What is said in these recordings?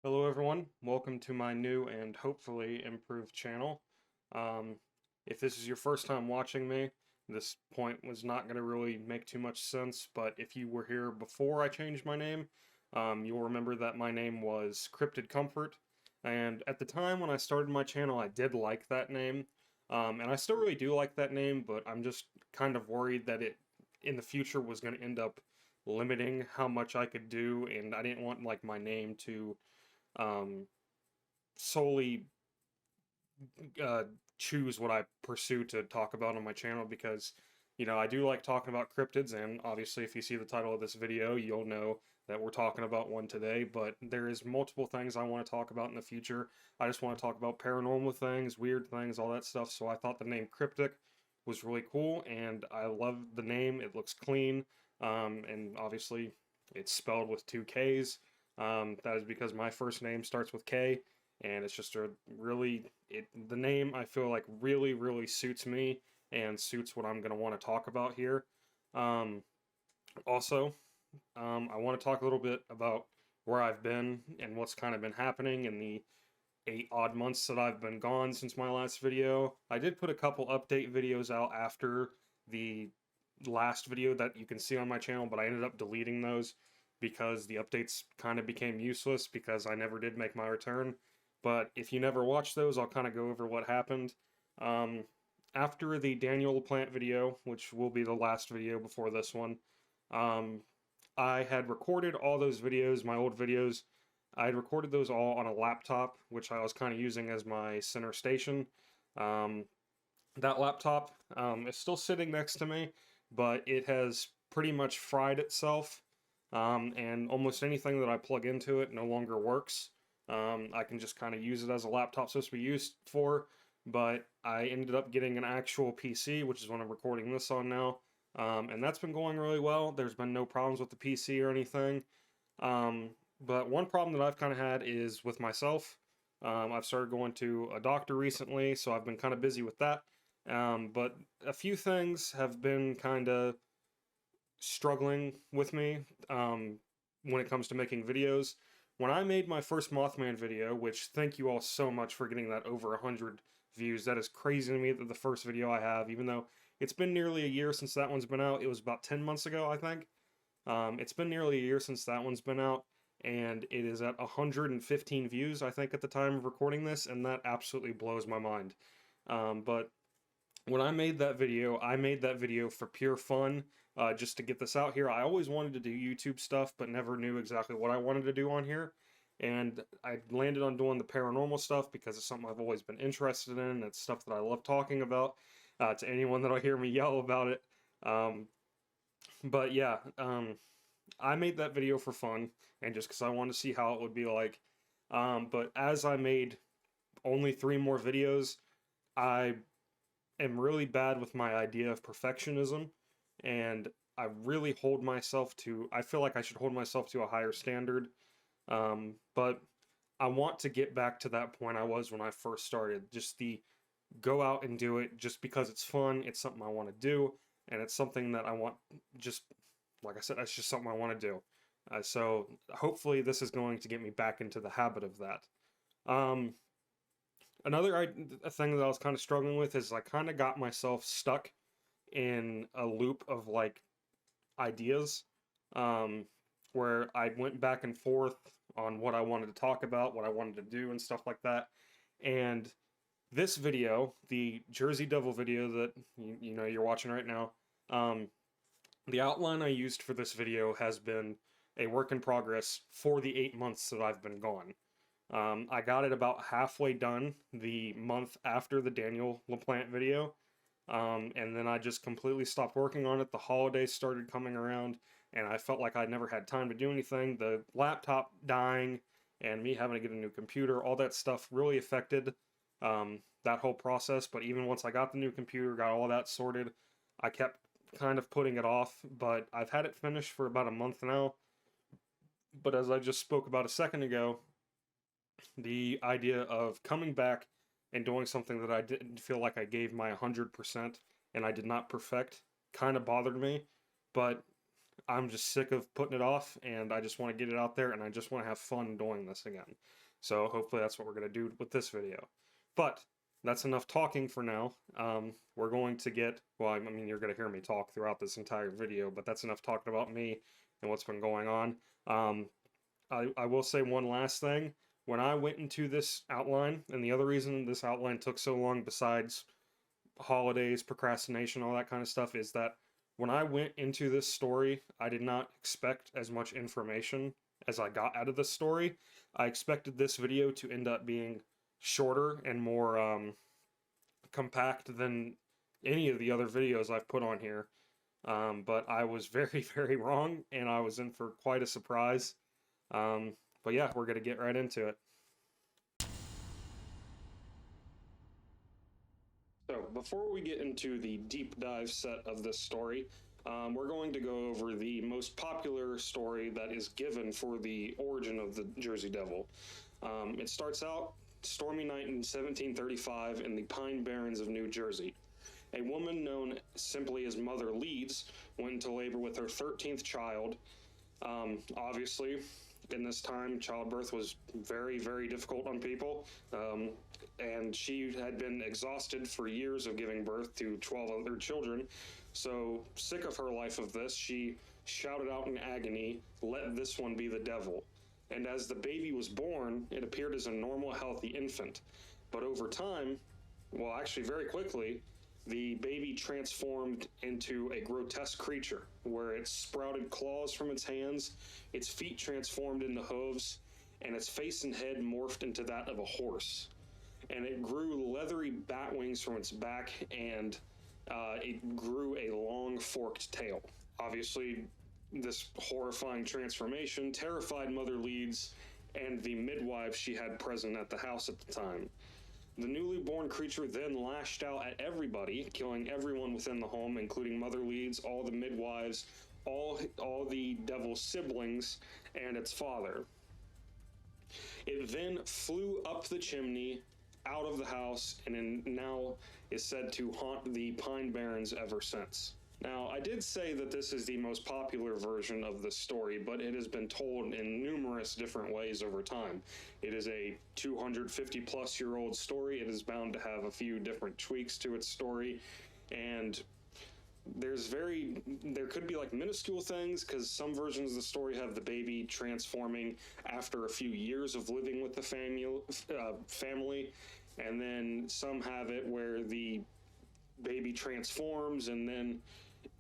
Hello everyone, welcome to my new and hopefully improved channel. Um, if this is your first time watching me, this point was not going to really make too much sense, but if you were here before I changed my name, you'll remember that my name was Cryptid Comfort, and at the time when I started my channel I did like that name, and I still really do like that name, but I'm just kind of worried that it in the future was going to end up limiting how much I could do, and I didn't want like my name to um, solely uh, choose what I pursue to talk about on my channel because, I do like talking about cryptids, and obviously, if you see the title of this video, you'll know that we're talking about one today. But there is multiple things I want to talk about in the future. I just want to talk about paranormal things, weird things, all that stuff. So I thought the name Cryptic was really cool, and I love the name. It looks clean, and obviously, it's spelled with two K's. That is because my first name starts with K, and it's just a really the name I feel like really suits me and suits what I'm gonna want to talk about here. Um, also, I want to talk a little bit about where I've been and what's kind of been happening in the 8 odd months that I've been gone since my last video. I did put a couple update videos out after the last video that you can see on my channel, but I ended up deleting those because the updates kind of became useless because I never did make my return. But if you never watched those, I'll kind of go over what happened. Um, After the Daniel LaPlante video, which will be the last video before this one, um, I had recorded all those videos, my old videos. I had recorded those all on a laptop, which I was kind of using as my center station. Um, that laptop is still sitting next to me, but it has pretty much fried itself, and almost anything that I plug into it no longer works. I can just kind of use it as a laptop supposed to be used for, but I ended up getting an actual PC, which is what I'm recording this on now, and that's been going really well. There's been no problems with the PC or anything. But one problem that I've kind of had is with myself. I've started going to a doctor recently, so I've been kind of busy with that. But a few things have been kind of struggling with me when it comes to making videos. When I made my first Mothman video, which thank you all so much for getting that over 100 views. That is crazy to me that the first video I have, even though it's been nearly a year since that one's been out. It was about 10 months ago, I think. It's been nearly a year since that one's been out, and it is at 115 views, I think, at the time of recording this, and that absolutely blows my mind. But when I made that video for pure fun, just to get this out here. I always wanted to do YouTube stuff, but never knew exactly what I wanted to do on here. And I landed on doing the paranormal stuff because it's something I've always been interested in. It's stuff that I love talking about. To anyone that'll hear me yell about it. Um, but yeah, I made that video for fun and just because I wanted to see how it would be like. But as I made only three more videos, I am really bad with my idea of perfectionism, and I feel like I should hold myself to a higher standard. But I want to get back to that point I was when I first started. Just the go out and do it just because it's fun, it's something I want to do, and it's something that I want just like I said, that's just something I want to do. So hopefully this is going to get me back into the habit of that. Um, Another thing that I was kind of struggling with is I kind of got myself stuck in a loop of like ideas, um, where I went back and forth on what I wanted to talk about, what I wanted to do, and stuff like that. And this video, the Jersey Devil video that you're watching right now, um, the outline I used for this video has been a work in progress for the 8 months that I've been gone. I got it about halfway done the month after the Daniel LaPlante video, and then I just completely stopped working on it. The holidays started coming around, and I felt like I never had time to do anything. The laptop dying and me having to get a new computer, all that stuff really affected that whole process. But even once I got the new computer, got all that sorted, I kept kind of putting it off. But I've had it finished for about a month now. But as I just spoke about a second ago, the idea of coming back and doing something that I didn't feel like I gave my 100% and I did not perfect kind of bothered me. But I'm just sick of putting it off, and I just want to get it out there, and I just want to have fun doing this again. So hopefully that's what we're going to do with this video. But that's enough talking for now. We're going to get, well, I mean, you're going to hear me talk throughout this entire video, but that's enough talking about me and what's been going on. I will say one last thing. When I went into this outline, and the other reason this outline took so long besides holidays, procrastination, all that kind of stuff, is that when I went into this story, I did not expect as much information as I got out of this story. I expected this video to end up being shorter and more compact than any of the other videos I've put on here. But I was very, very wrong, and I was in for quite a surprise. But yeah, we're going to get right into it. So, before we get into the deep dive set of this story, we're going to go over the most popular story that is given for the origin of the Jersey Devil. It starts out stormy night in 1735 in the Pine Barrens of New Jersey. A woman known simply as Mother Leeds went into labor with her 13th child. Obviously, in this time, childbirth was very, very difficult on people, and she had been exhausted for years of giving birth to 12 other children. So, sick of her life of this, she shouted out in agony, "Let this one be the devil." And as the baby was born, it appeared as a normal, healthy infant. But over time, well, actually very quickly, the baby transformed into a grotesque creature, where it sprouted claws from its hands, its feet transformed into hooves, and its face and head morphed into that of a horse. And it grew leathery bat wings from its back, and it grew a long forked tail. Obviously, this horrifying transformation terrified Mother Leeds and the midwives she had present at the house at the time. The newly born creature then lashed out at everybody, killing everyone within the home, including Mother Leeds, all the midwives, all the devil's siblings, and its father. It then flew up the chimney, out of the house, and now is said to haunt the Pine Barrens ever since. Now, I did say that this is the most popular version of the story, but it has been told in numerous different ways over time. It is a 250-plus-year-old story. It is bound to have a few different tweaks to its story, and there could be like minuscule things, because some versions of the story have the baby transforming after a few years of living with the family, and then some have it where the baby transforms and then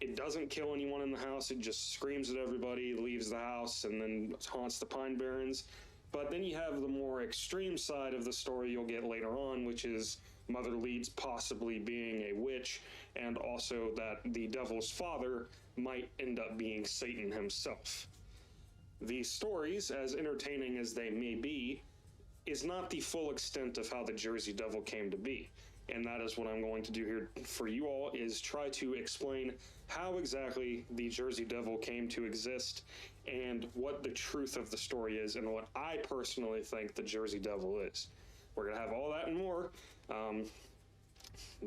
it doesn't kill anyone in the house. It just screams at everybody, leaves the house, and then haunts the Pine Barrens. But then you have the more extreme side of the story you'll get later on, which is Mother Leeds possibly being a witch, and also that the devil's father might end up being Satan himself. These stories, as entertaining as they may be, is not the full extent of how the Jersey Devil came to be. And that is what I'm going to do here for you all, is try to explain how exactly the Jersey Devil came to exist and what the truth of the story is and what I personally think the Jersey Devil is. We're going to have all that and more.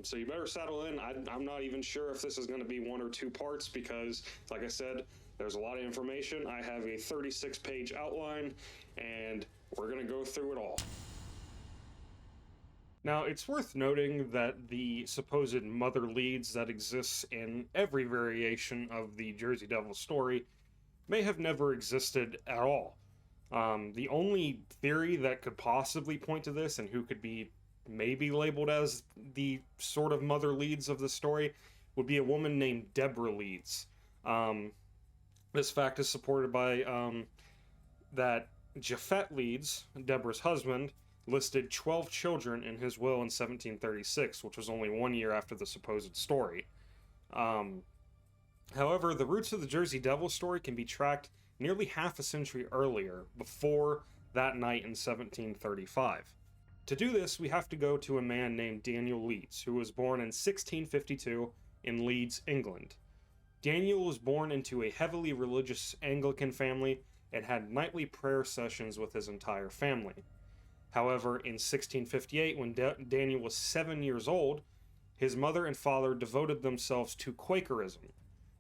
So you better settle in. I'm not even sure if this is going to be 1 or 2 parts because, like I said, there's a lot of information. I have a 36-page outline, and we're going to go through it all. Now, it's worth noting that the supposed Mother Leeds that exists in every variation of the Jersey Devil story may have never existed at all. The only theory that could possibly point to this, and who could be maybe labeled as the sort of Mother Leeds of the story, would be a woman named Deborah Leeds. This fact is supported by that Japhet Leeds, Deborah's husband, listed 12 children in his will in 1736, which was only 1 year after the supposed story. However, the roots of the Jersey Devil story can be tracked nearly half a century earlier, before that night in 1735. To do this, we have to go to a man named Daniel Leeds, who was born in 1652 in Leeds, England. Daniel was born into a heavily religious Anglican family and had nightly prayer sessions with his entire family. However, in 1658, when Daniel was 7 years old, his mother and father devoted themselves to Quakerism.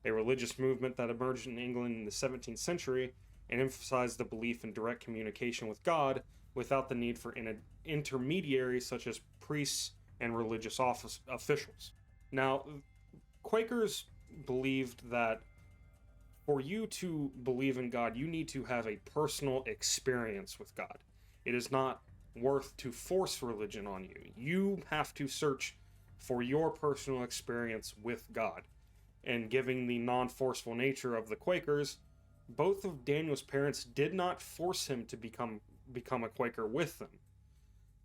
a religious movement that emerged in England in the 17th century and emphasized the belief in direct communication with God without the need for intermediaries such as priests and religious officials. Now, Quakers believed that for you to believe in God, you need to have a personal experience with God. It is not worth to force religion on you. You have to search for your personal experience with God. And given the non-forceful nature of the Quakers, both of Daniel's parents did not force him to become a Quaker with them.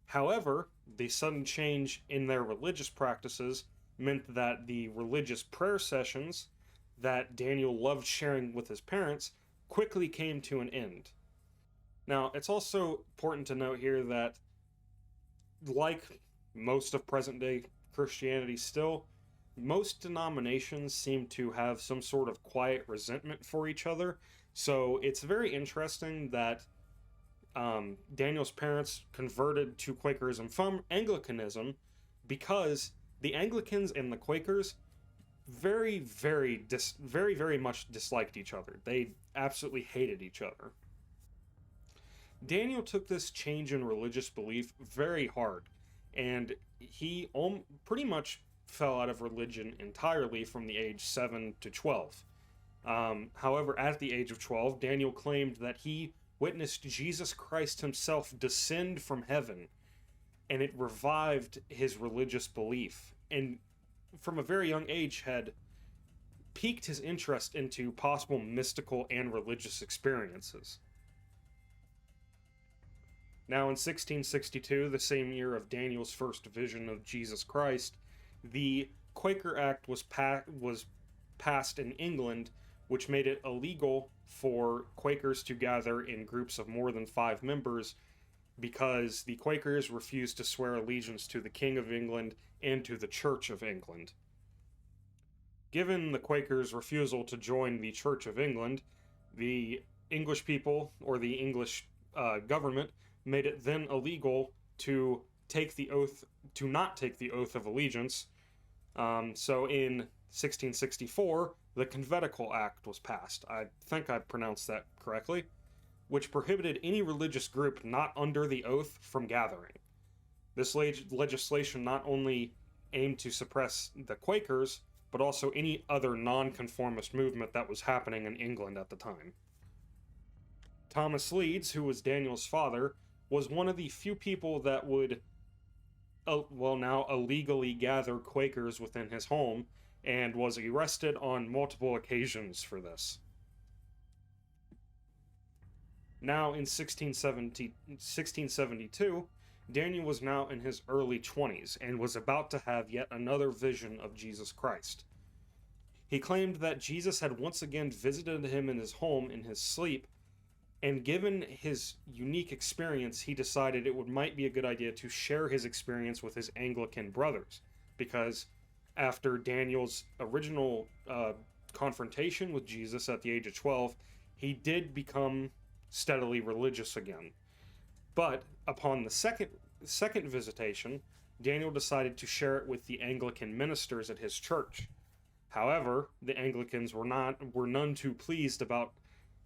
However, the sudden change in their religious practices meant that the religious prayer sessions that Daniel loved sharing with his parents quickly came to an end. Now, it's also important to note here that, like most of present-day Christianity still, most denominations seem to have some sort of quiet resentment for each other, so it's very interesting that Daniel's parents converted to Quakerism from Anglicanism because the Anglicans and the Quakers very much disliked each other. They absolutely hated each other. Daniel took this change in religious belief very hard, and he pretty much fell out of religion entirely from the age 7 to 12. However, at the age of 12, Daniel claimed that he witnessed Jesus Christ himself descend from heaven, and it revived his religious belief, and from a very young age had piqued his interest into possible mystical and religious experiences. Now, in 1662, the same year of Daniel's first vision of Jesus Christ, the Quaker Act was passed in England, which made it illegal for Quakers to gather in groups of more than 5 members because the Quakers refused to swear allegiance to the King of England and to the Church of England. Given the Quakers' refusal to join the Church of England, the English people, or the English government, made it then illegal to not take the oath of allegiance. So in 1664, the Conventicle Act was passed. I think I pronounced that correctly, which prohibited any religious group not under the oath from gathering. This legislation not only aimed to suppress the Quakers, but also any other nonconformist movement that was happening in England at the time. Thomas Leeds, who was Daniel's father, was one of the few people that would now illegally gather Quakers within his home, and was arrested on multiple occasions for this. Now, in 1672, Daniel was now in his early 20s, and was about to have yet another vision of Jesus Christ. He claimed that Jesus had once again visited him in his home in his sleep, and given his unique experience, he decided it might be a good idea to share his experience with his Anglican brothers, because after Daniel's original confrontation with Jesus at the age of 12, he did become steadily religious again. But upon the second visitation, Daniel decided to share it with the Anglican ministers at his church. However, the Anglicans were none too pleased about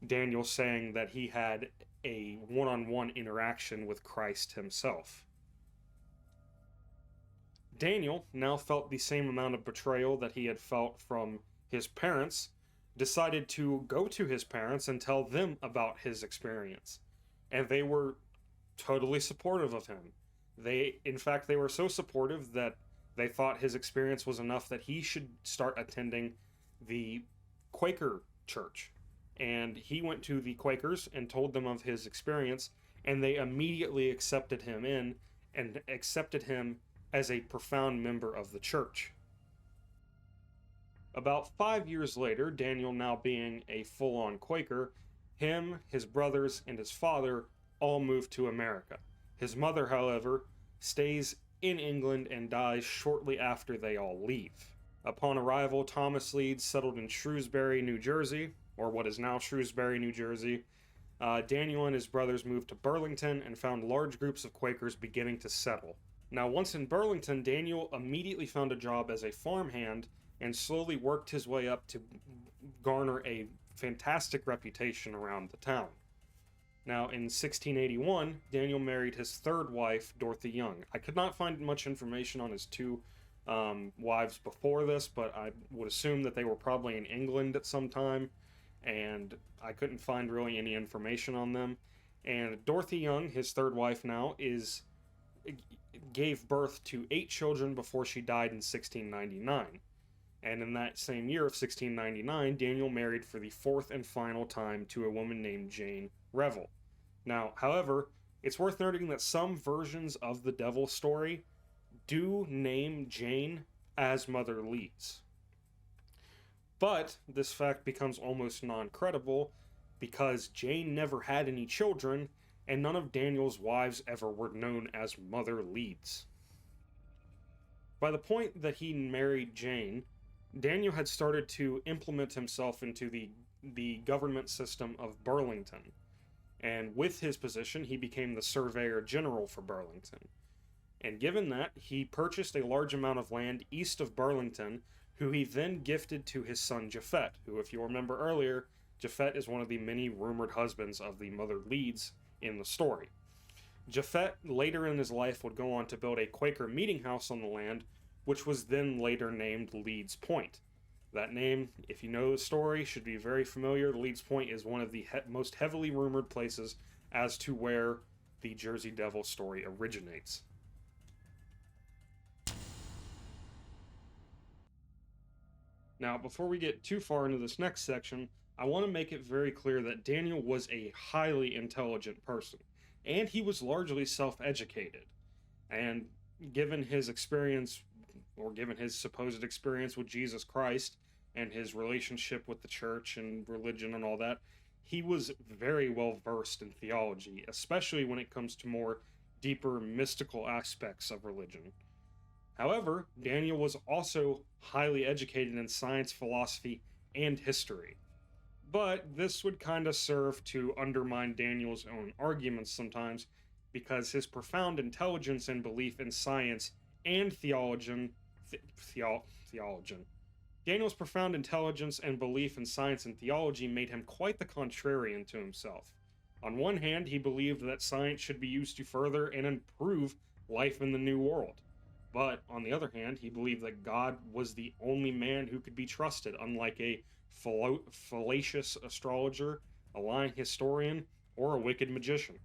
Daniel saying that he had a one-on-one interaction with Christ himself. Daniel now felt the same amount of betrayal that he had felt from his parents, decided to go to his parents and tell them about his experience. And they were totally supportive of him. In fact, they were so supportive that they thought his experience was enough that he should start attending the Quaker church. And he went to the Quakers and told them of his experience, and they immediately accepted him as a profound member of the church. About 5 years later, Daniel now being a full-on Quaker, him, his brothers, and his father all moved to America. His mother, however, stays in England and dies shortly after they all leave. Upon arrival, Thomas Leeds settled in Shrewsbury, New Jersey, or what is now Shrewsbury, New Jersey. Daniel and his brothers moved to Burlington and found large groups of Quakers beginning to settle. Now, once in Burlington, Daniel immediately found a job as a farmhand and slowly worked his way up to garner a fantastic reputation around the town. Now, in 1681, Daniel married his third wife, Dorothy Young. I could not find much information on his two wives before this, but I would assume that they were probably in England at some time, and I couldn't find really any information on them. And Dorothy Young, his third wife now, gave birth to 8 children before she died in 1699. And in that same year of 1699, Daniel married for the fourth and final time to a woman named Jane Revel. Now, however, it's worth noting that some versions of the Devil story do name Jane as Mother Leeds. But this fact becomes almost non-credible because Jane never had any children, and none of Daniel's wives ever were known as Mother Leeds. By the point that he married Jane, Daniel had started to implement himself into the government system of Burlington, and with his position, he became the Surveyor General for Burlington. And given that, he purchased a large amount of land east of Burlington, who he then gifted to his son Japhet, who, if you remember earlier, Japhet is one of the many rumored husbands of the Mother Leeds in the story. Japhet, later in his life, would go on to build a Quaker meeting house on the land, which was then later named Leeds Point. That name, if you know the story, should be very familiar. Leeds Point is one of the most heavily rumored places as to where the Jersey Devil story originates. Now, before we get too far into this next section, I want to make it very clear that Daniel was a highly intelligent person, and he was largely self-educated. And given his experience, or given his supposed experience with Jesus Christ, and his relationship with the church and religion and all that, he was very well versed in theology, especially when it comes to more deeper mystical aspects of religion. However, Daniel was also highly educated in science, philosophy, and history. But this would kind of serve to undermine Daniel's own arguments sometimes, because his profound intelligence and belief in science and theology. Daniel's profound intelligence and belief in science and theology made him quite the contrarian to himself. On one hand, he believed that science should be used to further and improve life in the New World. But, on the other hand, he believed that God was the only man who could be trusted, unlike a fallacious astrologer, a lying historian, or a wicked magician.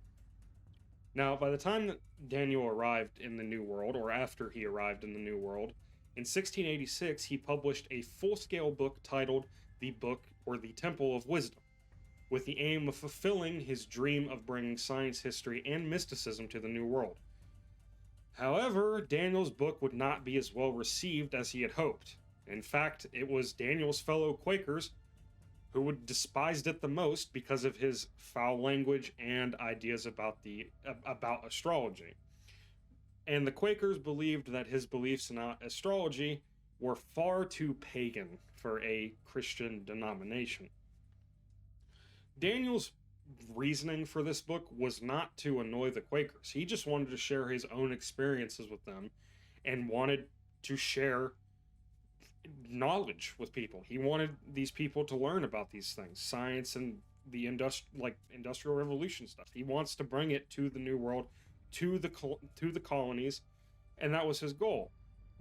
Now, by the time that Daniel arrived in the New World, or after he arrived in the New World, in 1686 he published a full-scale book titled The Book or the Temple of Wisdom, with the aim of fulfilling his dream of bringing science, history, and mysticism to the New World. However, Daniel's book would not be as well received as he had hoped. In fact, it was Daniel's fellow Quakers who would despised it the most because of his foul language and ideas about astrology. And the Quakers believed that his beliefs in astrology were far too pagan for a Christian denomination. Daniel's reasoning for this book was not to annoy the Quakers. He just wanted to share his own experiences with them and wanted to share knowledge with people. He wanted these people to learn about these things, science and the industrial revolution stuff. He wants to bring it to the New World, to the colonies, and that was his goal.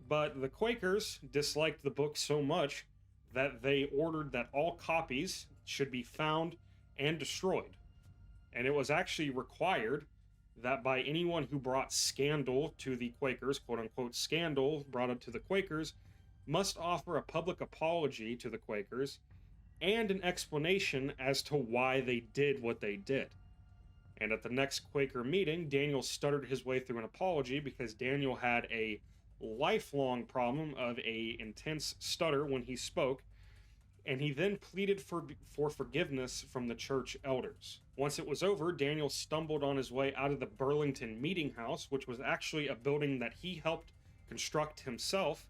But the Quakers disliked the book so much that they ordered that all copies should be found and destroyed. And it was actually required that by anyone who brought scandal to the Quakers, quote-unquote scandal brought it to the Quakers, must offer a public apology to the Quakers and an explanation as to why they did what they did. And at the next Quaker meeting, Daniel stuttered his way through an apology because Daniel had a lifelong problem of a intense stutter when he spoke, and he then pleaded for forgiveness from the church elders. Once it was over, Daniel stumbled on his way out of the Burlington Meeting House, which was actually a building that he helped construct himself,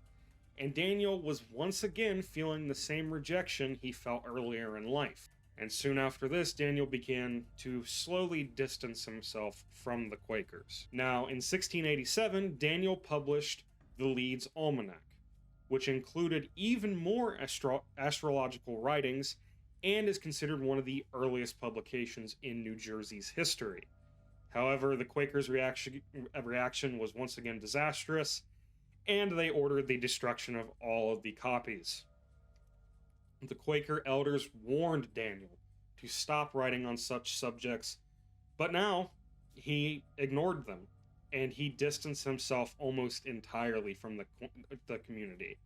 and Daniel was once again feeling the same rejection he felt earlier in life. And soon after this, Daniel began to slowly distance himself from the Quakers. Now, in 1687, Daniel published the Leeds Almanac. which included even more astrological writings and is considered one of the earliest publications in New Jersey's history. However, the Quakers' reaction was once again disastrous, and they ordered the destruction of all of the copies. The Quaker elders warned Daniel to stop writing on such subjects, but now he ignored them, and he distanced himself almost entirely from the community.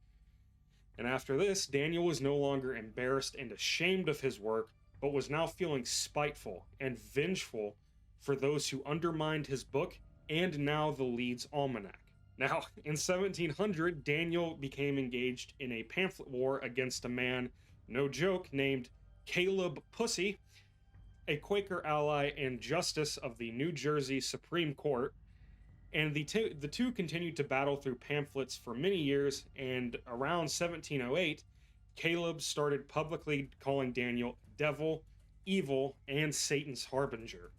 And after this, Daniel was no longer embarrassed and ashamed of his work, but was now feeling spiteful and vengeful for those who undermined his book and now the Leeds Almanac. Now, in 1700, Daniel became engaged in a pamphlet war against a man, no joke, named Caleb Pussy, a Quaker ally and justice of the New Jersey Supreme Court, and the two continued to battle through pamphlets for many years, and around 1708, Caleb started publicly calling Daniel devil, evil, and Satan's harbinger.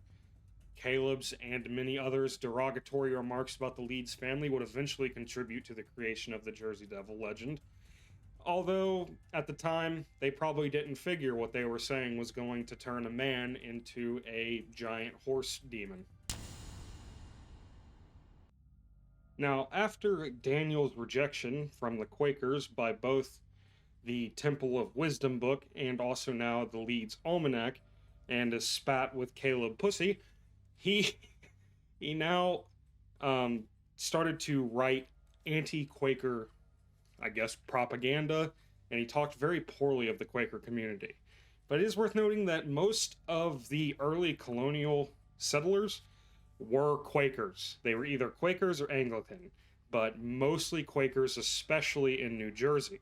Caleb's and many others' derogatory remarks about the Leeds family would eventually contribute to the creation of the Jersey Devil legend, although at the time they probably didn't figure what they were saying was going to turn a man into a giant horse demon. Now, after Daniel's rejection from the Quakers by both the Temple of Wisdom book and also now the Leeds Almanac, and his spat with Caleb Pussy, he now started to write anti-Quaker, I guess, propaganda, and he talked very poorly of the Quaker community. But it is worth noting that most of the early colonial settlers were Quakers. They were either Quakers or Anglican, but mostly Quakers, especially in New Jersey.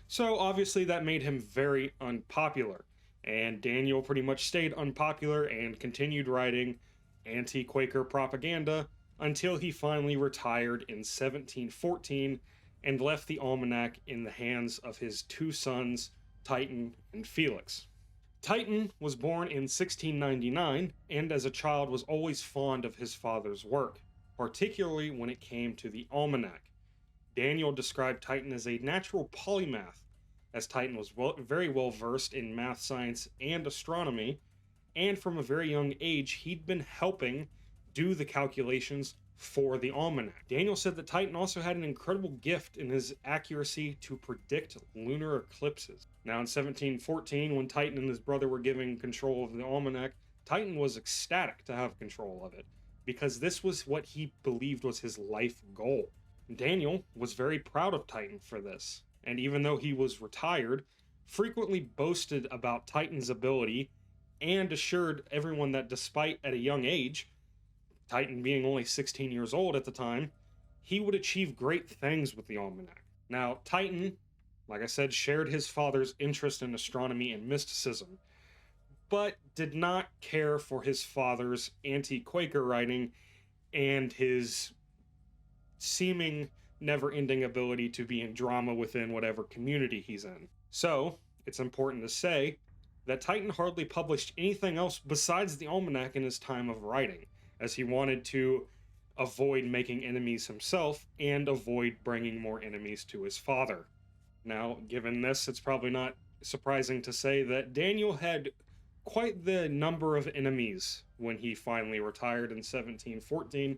So obviously that made him very unpopular, and Daniel pretty much stayed unpopular and continued writing anti-Quaker propaganda until he finally retired in 1714 and left the almanac in the hands of his two sons, Titan and Felix. Titan was born in 1699, and as a child was always fond of his father's work, particularly when it came to the almanac. Daniel described Titan as a natural polymath, as Titan was very well versed in math, science, and astronomy, and from a very young age he'd been helping do the calculations for the almanac. Daniel said that Titan also had an incredible gift in his accuracy to predict lunar eclipses. Now in 1714, when Titan and his brother were given control of the almanac, Titan was ecstatic to have control of it, because this was what he believed was his life goal. Daniel was very proud of Titan for this, and even though he was retired, frequently boasted about Titan's ability and assured everyone that despite at a young age, Titan being only 16 years old at the time, he would achieve great things with the almanac. Now, Titan, like I said, shared his father's interest in astronomy and mysticism, but did not care for his father's anti-Quaker writing and his seeming never-ending ability to be in drama within whatever community he's in. So, it's important to say that Titan hardly published anything else besides the almanac in his time of writing, as he wanted to avoid making enemies himself and avoid bringing more enemies to his father. Now, given this, it's probably not surprising to say that Daniel had quite the number of enemies when he finally retired in 1714,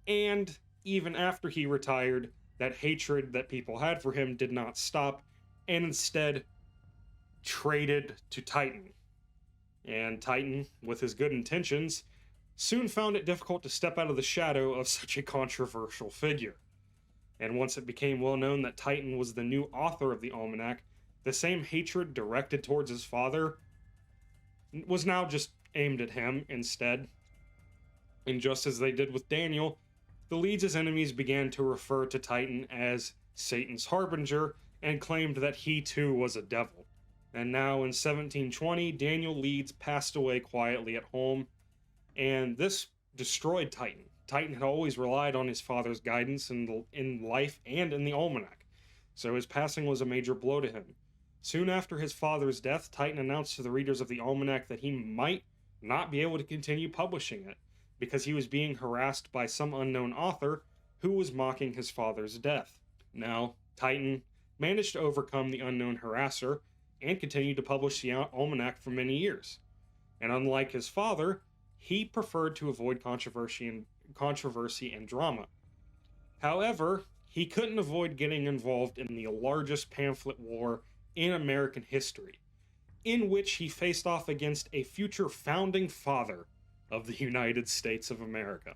and even after he retired, that hatred that people had for him did not stop, and instead traded to Titan. And Titan, with his good intentions, soon found it difficult to step out of the shadow of such a controversial figure. And once it became well known that Titan was the new author of the almanac, the same hatred directed towards his father was now just aimed at him instead. And just as they did with Daniel, the Leeds' enemies began to refer to Titan as Satan's harbinger and claimed that he too was a devil. And now in 1720, Daniel Leeds passed away quietly at home, and this destroyed Titan. Titan had always relied on his father's guidance in life and in the almanac, so his passing was a major blow to him. Soon after his father's death, Titan announced to the readers of the almanac that he might not be able to continue publishing it, because he was being harassed by some unknown author who was mocking his father's death. Now, Titan managed to overcome the unknown harasser and continued to publish the almanac for many years. And unlike his father, he preferred to avoid controversy and drama. However, he couldn't avoid getting involved in the largest pamphlet war in American history, in which he faced off against a future founding father of the United States of America.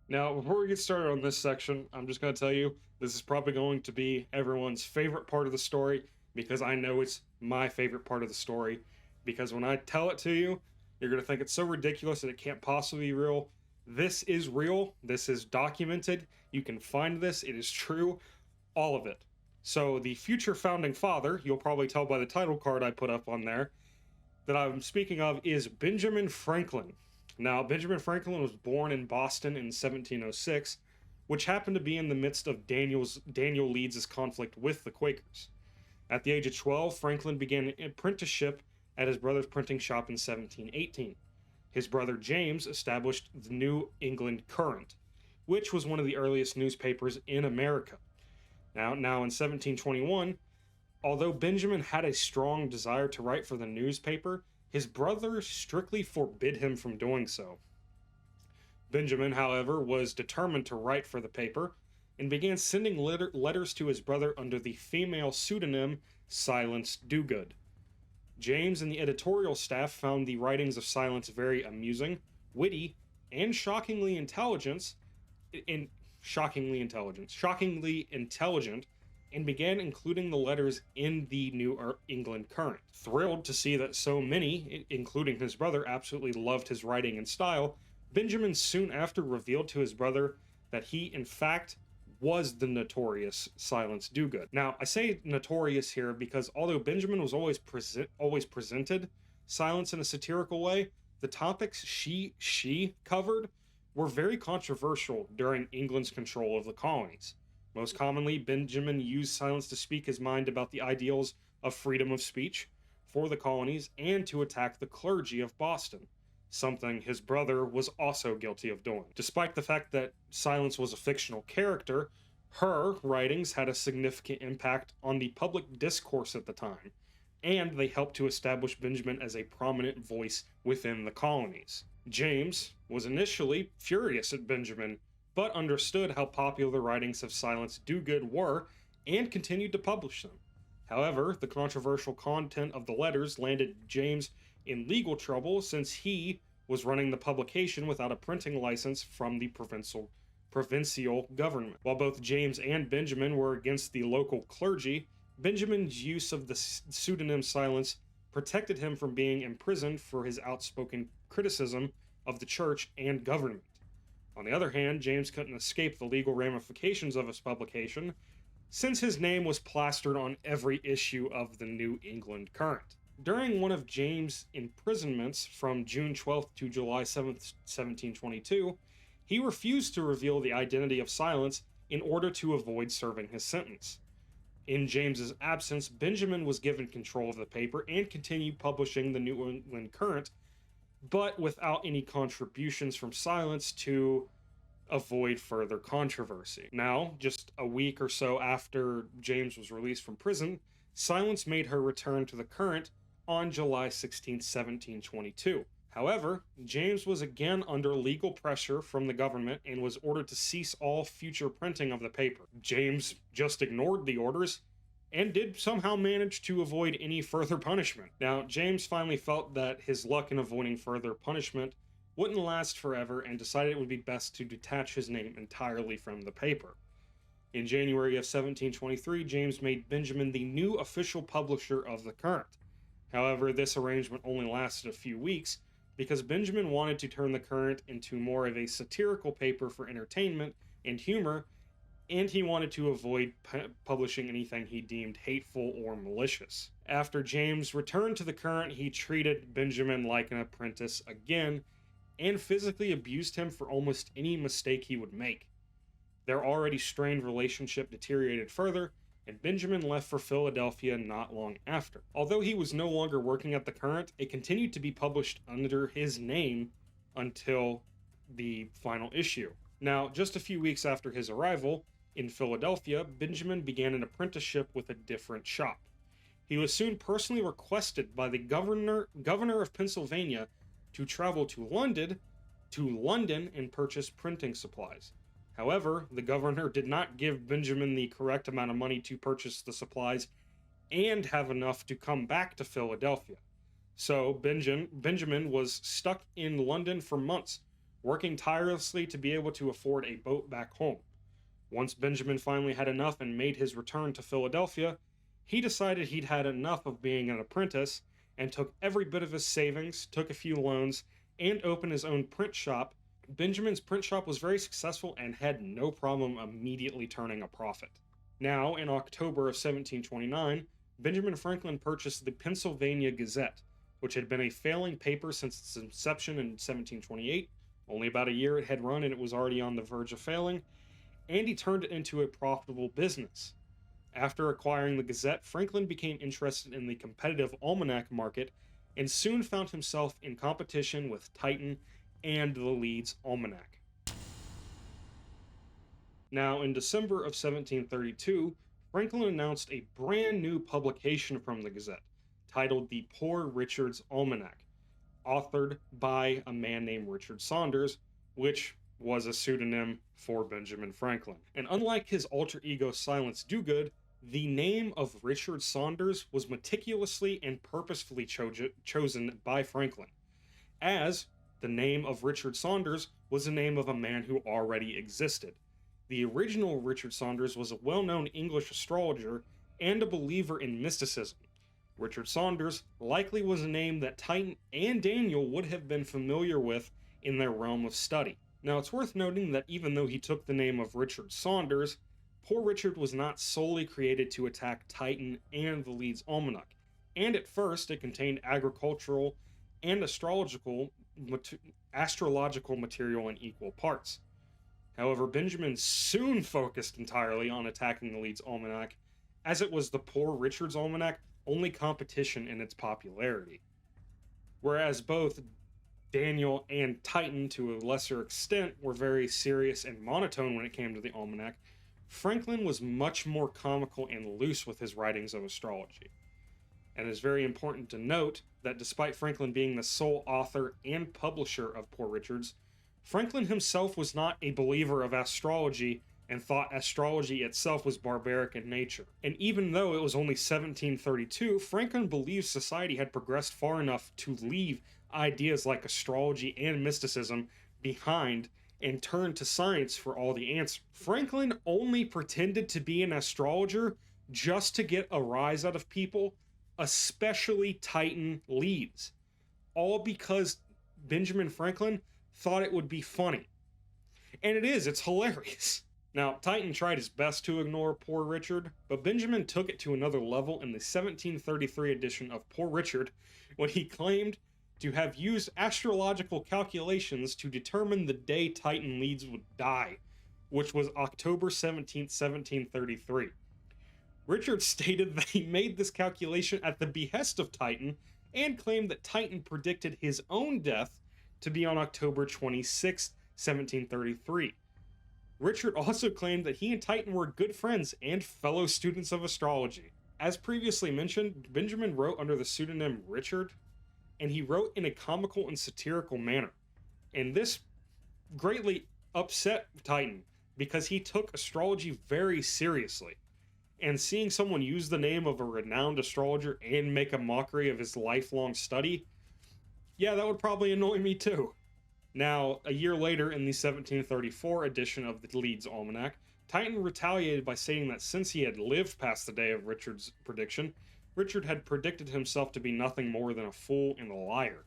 Now, before we get started on this section, I'm just going to tell you, this is probably going to be everyone's favorite part of the story, because I know it's my favorite part of the story, because when I tell it to you, you're going to think it's so ridiculous that it can't possibly be real. This is real. This is documented. You can find this. It is true. All of it. So the future founding father, you'll probably tell by the title card I put up on there, that I'm speaking of is Benjamin Franklin. Now, Benjamin Franklin was born in Boston in 1706, which happened to be in the midst of Daniel Leeds' conflict with the Quakers. At the age of 12, Franklin began an apprenticeship at his brother's printing shop in 1718. His brother James established the New England Courant, which was one of the earliest newspapers in America. Now in 1721, although Benjamin had a strong desire to write for the newspaper, his brother strictly forbid him from doing so. Benjamin, however, was determined to write for the paper and began sending letters to his brother under the female pseudonym Silence Dogood. James and the editorial staff found the writings of Silence very amusing, witty, and shockingly intelligent, and began including the letters in the New England Courant. Thrilled to see that so many, including his brother, absolutely loved his writing and style, Benjamin soon after revealed to his brother that he, in fact, was the notorious Silence Dogood. Now, I say notorious here because although Benjamin was always presented Silence in a satirical way, the topics she covered were very controversial during England's control of the colonies. Most commonly, Benjamin used Silence to speak his mind about the ideals of freedom of speech for the colonies and to attack the clergy of Boston, something his brother was also guilty of doing. Despite the fact that Silence was a fictional character, her writings had a significant impact on the public discourse at the time, and they helped to establish Benjamin as a prominent voice within the colonies. James was initially furious at Benjamin, but understood how popular the writings of Silence Dogood were and continued to publish them. However, the controversial content of the letters landed James in legal trouble since he was running the publication without a printing license from the provincial government. While both James and Benjamin were against the local clergy, Benjamin's use of the pseudonym Silence protected him from being imprisoned for his outspoken criticism of the church and government. On the other hand, James couldn't escape the legal ramifications of his publication, since his name was plastered on every issue of the New England Courant. During one of James' imprisonments from June 12th to July 7th, 1722, he refused to reveal the identity of Silence in order to avoid serving his sentence. In James's absence, Benjamin was given control of the paper and continued publishing the New England Courant, but without any contributions from Silence to avoid further controversy. Now, just a week or so after James was released from prison, Silence made her return to the Courant on July 16, 1722. However, James was again under legal pressure from the government and was ordered to cease all future printing of the paper. James just ignored the orders and did somehow manage to avoid any further punishment. Now, James finally felt that his luck in avoiding further punishment wouldn't last forever and decided it would be best to detach his name entirely from the paper. In January of 1723, James made Benjamin the new official publisher of the Courant. However, this arrangement only lasted a few weeks because Benjamin wanted to turn the Courant into more of a satirical paper for entertainment and humor, and he wanted to avoid publishing anything he deemed hateful or malicious. After James returned to the Courant, he treated Benjamin like an apprentice again, and physically abused him for almost any mistake he would make. Their already strained relationship deteriorated further, and Benjamin left for Philadelphia not long after. Although he was no longer working at the Courant, it continued to be published under his name until the final issue. Now, just a few weeks after his arrival in Philadelphia, Benjamin began an apprenticeship with a different shop. He was soon personally requested by the governor of Pennsylvania to travel to London and purchase printing supplies. However, the governor did not give Benjamin the correct amount of money to purchase the supplies and have enough to come back to Philadelphia. So Benjamin was stuck in London for months, working tirelessly to be able to afford a boat back home. Once Benjamin finally had enough and made his return to Philadelphia, he decided he'd had enough of being an apprentice and took every bit of his savings, took a few loans, and opened his own print shop. Benjamin's print shop was very successful and had no problem immediately turning a profit. Now, in October of 1729, Benjamin Franklin purchased the Pennsylvania Gazette, which had been a failing paper since its inception in 1728. Only about a year it had run and it was already on the verge of failing, and he turned it into a profitable business. After acquiring the Gazette, Franklin became interested in the competitive almanac market and soon found himself in competition with Titan and the Leeds Almanac. Now, in December of 1732, Franklin announced a brand new publication from the Gazette, titled the Poor Richard's Almanac, authored by a man named Richard Saunders, which was a pseudonym for Benjamin Franklin. And unlike his alter ego Silence Dogood, the name of Richard Saunders was meticulously and purposefully chosen by Franklin, as the name of Richard Saunders was the name of a man who already existed. The original Richard Saunders was a well-known English astrologer and a believer in mysticism. Richard Saunders likely was a name that Titan and Daniel would have been familiar with in their realm of study. Now, it's worth noting that even though he took the name of Richard Saunders, Poor Richard was not solely created to attack Titan and the Leeds Almanac, and at first it contained agricultural and astrological material in equal parts. However, Benjamin soon focused entirely on attacking the Leeds Almanac, as it was the Poor Richard's Almanac only competition in its popularity. Whereas both Daniel and Titan, to a lesser extent, were very serious and monotone when it came to the almanac, Franklin was much more comical and loose with his writings of astrology. And it is very important to note that despite Franklin being the sole author and publisher of Poor Richard's, Franklin himself was not a believer of astrology and thought astrology itself was barbaric in nature. And even though it was only 1732, Franklin believed society had progressed far enough to leave ideas like astrology and mysticism behind and turn to science for all the answers. Franklin only pretended to be an astrologer just to get a rise out of people, especially Titan Leeds. All because Benjamin Franklin thought it would be funny. And it is, it's hilarious. Now, Titan tried his best to ignore Poor Richard, but Benjamin took it to another level in the 1733 edition of Poor Richard when he claimed to have used astrological calculations to determine the day Titan Leeds would die, which was October 17th, 1733. Richard stated that he made this calculation at the behest of Titan and claimed that Titan predicted his own death to be on October 26th, 1733. Richard also claimed that he and Titan were good friends and fellow students of astrology. As previously mentioned, Benjamin wrote under the pseudonym Richard, and he wrote in a comical and satirical manner. And this greatly upset Titan because he took astrology very seriously. And seeing someone use the name of a renowned astrologer and make a mockery of his lifelong study, yeah, that would probably annoy me too. Now, a year later, in the 1734 edition of the Leeds Almanac, Titan retaliated by saying that since he had lived past the day of Richard's prediction, Richard had predicted himself to be nothing more than a fool and a liar.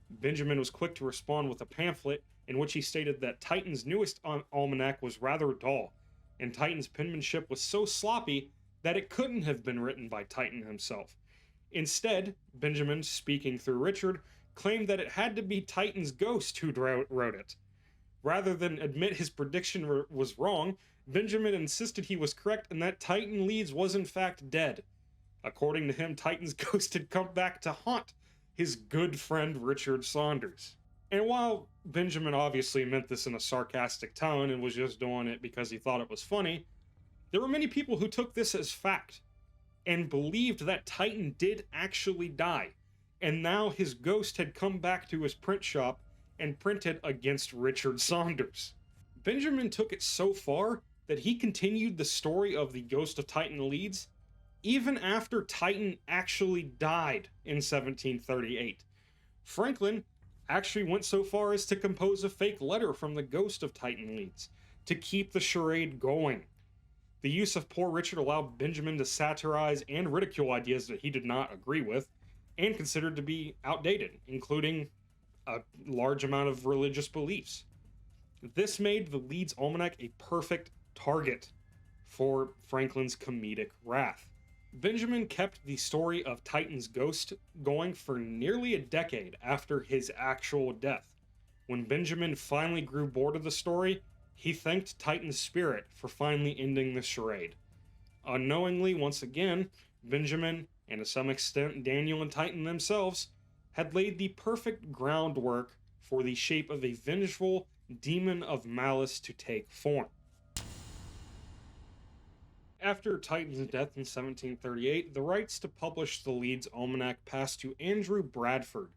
Benjamin was quick to respond with a pamphlet in which he stated that Titan's newest almanac was rather dull, and Titan's penmanship was so sloppy that it couldn't have been written by Titan himself. Instead, Benjamin, speaking through Richard, claimed that it had to be Titan's ghost who wrote it. Rather than admit his prediction was wrong, Benjamin insisted he was correct and that Titan Leeds was in fact dead. According to him, Titan's ghost had come back to haunt his good friend Richard Saunders. And while Benjamin obviously meant this in a sarcastic tone and was just doing it because he thought it was funny, there were many people who took this as fact and believed that Titan did actually die, and now his ghost had come back to his print shop and printed against Richard Saunders. Benjamin took it so far that he continued the story of the Ghost of Titan Leeds even after Titan actually died in 1738. Franklin actually went so far as to compose a fake letter from the ghost of Titan Leeds to keep the charade going. The use of Poor Richard allowed Benjamin to satirize and ridicule ideas that he did not agree with and considered to be outdated, including a large amount of religious beliefs. This made the Leeds Almanac a perfect target for Franklin's comedic wrath. Benjamin kept the story of Titan's ghost going for nearly a decade after his actual death. When Benjamin finally grew bored of the story, he thanked Titan's spirit for finally ending the charade. Unknowingly, once again, Benjamin, and to some extent Daniel and Titan themselves, had laid the perfect groundwork for the shape of a vengeful demon of malice to take form. After Titan's death in 1738, the rights to publish the Leeds Almanac passed to Andrew Bradford,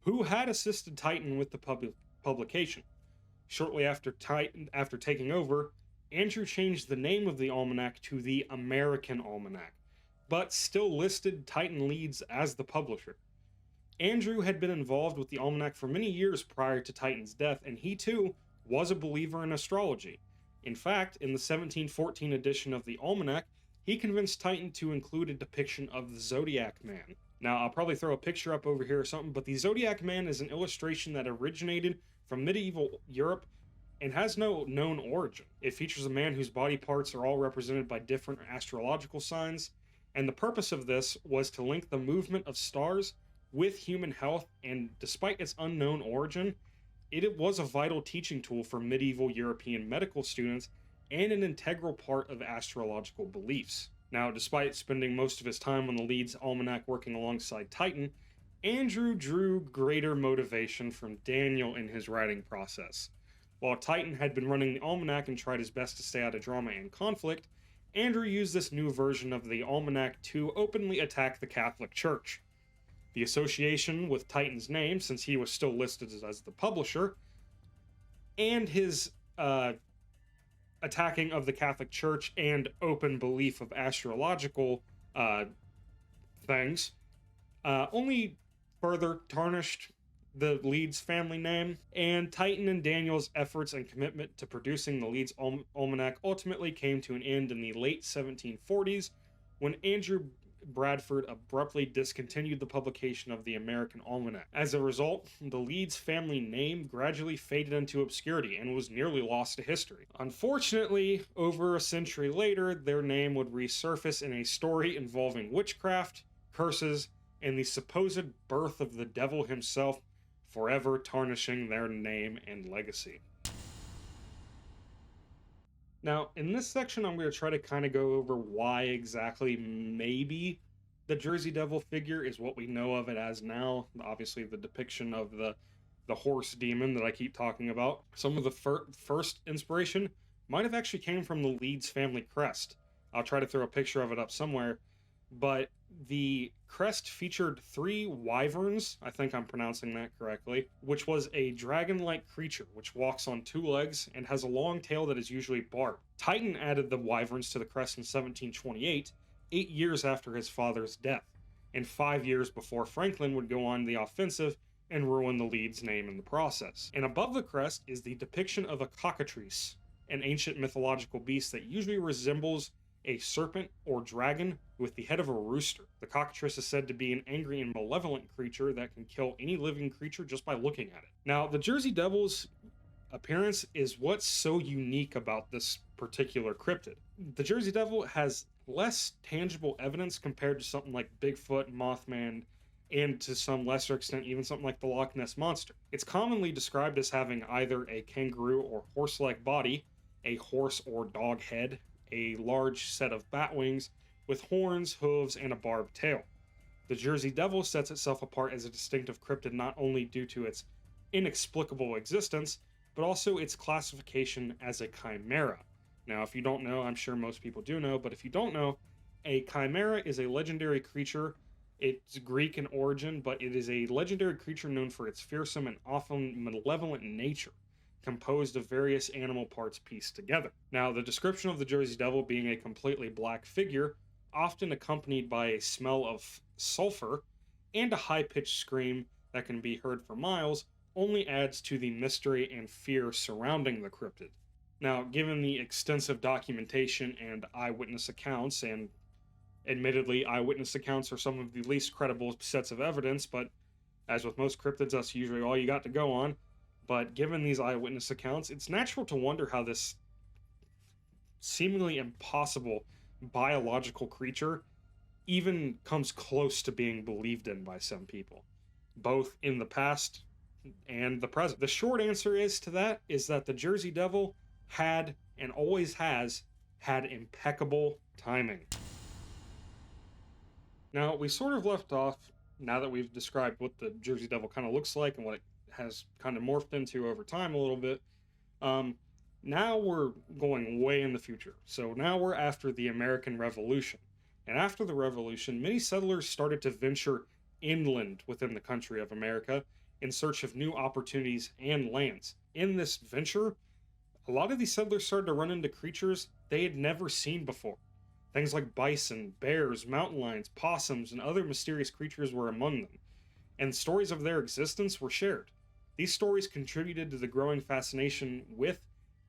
who had assisted Titan with the publication. Shortly after taking over, Andrew changed the name of the almanac to the American Almanac, but still listed Titan Leeds as the publisher. Andrew had been involved with the almanac for many years prior to Titan's death, and he too was a believer in astrology. In fact, in the 1714 edition of the almanac, he convinced Titan to include a depiction of the Zodiac Man. Now, I'll probably throw a picture up over here or something, but the Zodiac Man is an illustration that originated from medieval Europe and has no known origin. It features a man whose body parts are all represented by different astrological signs, and the purpose of this was to link the movement of stars with human health, and despite its unknown origin, it was a vital teaching tool for medieval European medical students and an integral part of astrological beliefs. Now, despite spending most of his time on the Leeds Almanac working alongside Titan, Andrew drew greater motivation from Daniel in his writing process. While Titan had been running the almanac and tried his best to stay out of drama and conflict, Andrew used this new version of the almanac to openly attack the Catholic Church. The association with Titan's name, since he was still listed as the publisher, and his attacking of the Catholic Church and open belief of astrological things, only further tarnished the Leeds family name, and Titan and Daniel's efforts and commitment to producing the Leeds Almanac ultimately came to an end in the late 1740s when Andrew Bradford abruptly discontinued the publication of the American Almanac. As a result, the Leeds family name gradually faded into obscurity and was nearly lost to history. Unfortunately, over a century later, their name would resurface in a story involving witchcraft, curses, and the supposed birth of the devil himself, forever tarnishing their name and legacy. Now, in this section, I'm going to try to kind of go over why exactly maybe the Jersey Devil figure is what we know of it as now. Obviously, the depiction of the horse demon that I keep talking about. Some of the first inspiration might have actually came from the Leeds family crest. I'll try to throw a picture of it up somewhere. But the crest featured 3 wyverns, I think I'm pronouncing that correctly, which was a dragon-like creature which walks on 2 legs and has a long tail that is usually barbed. Titan added the wyverns to the crest in 1728, 8 years after his father's death, and 5 years before Franklin would go on the offensive and ruin the Leeds name in the process. And above the crest is the depiction of a cockatrice, an ancient mythological beast that usually resembles a serpent or dragon with the head of a rooster. The cockatrice is said to be an angry and malevolent creature that can kill any living creature just by looking at it. Now, the Jersey Devil's appearance is what's so unique about this particular cryptid. The Jersey Devil has less tangible evidence compared to something like Bigfoot, Mothman, and to some lesser extent even something like the Loch Ness Monster. It's commonly described as having either a kangaroo or horse-like body, a horse or dog head, a large set of bat wings with horns, hooves, and a barbed tail. The Jersey Devil sets itself apart as a distinctive cryptid not only due to its inexplicable existence, but also its classification as a chimera. Now, if you don't know, I'm sure most people do know, but if you don't know, a chimera is a legendary creature. It's Greek in origin, but it is a legendary creature known for its fearsome and often malevolent nature, composed of various animal parts pieced together. Now, the description of the Jersey Devil being a completely black figure, often accompanied by a smell of sulfur and a high pitched scream that can be heard for miles, only adds to the mystery and fear surrounding the cryptid. Now, given the extensive documentation and eyewitness accounts, and admittedly, eyewitness accounts are some of the least credible sets of evidence, but as with most cryptids, that's usually all you got to go on. But given these eyewitness accounts, it's natural to wonder how this seemingly impossible biological creature even comes close to being believed in by some people, both in the past and the present. The short answer is to that is that the Jersey Devil had and always has had impeccable timing. Now, we sort of left off, now that we've described what the Jersey Devil kind of looks like and what it has kind of morphed into over time a little bit, now we're going way in the future. So now we're after the American Revolution. And after the Revolution, many settlers started to venture inland within the country of America in search of new opportunities and lands. In this venture, a lot of these settlers started to run into creatures they had never seen before. Things like bison, bears, mountain lions, possums, and other mysterious creatures were among them, and stories of their existence were shared. These stories contributed to the growing fascination with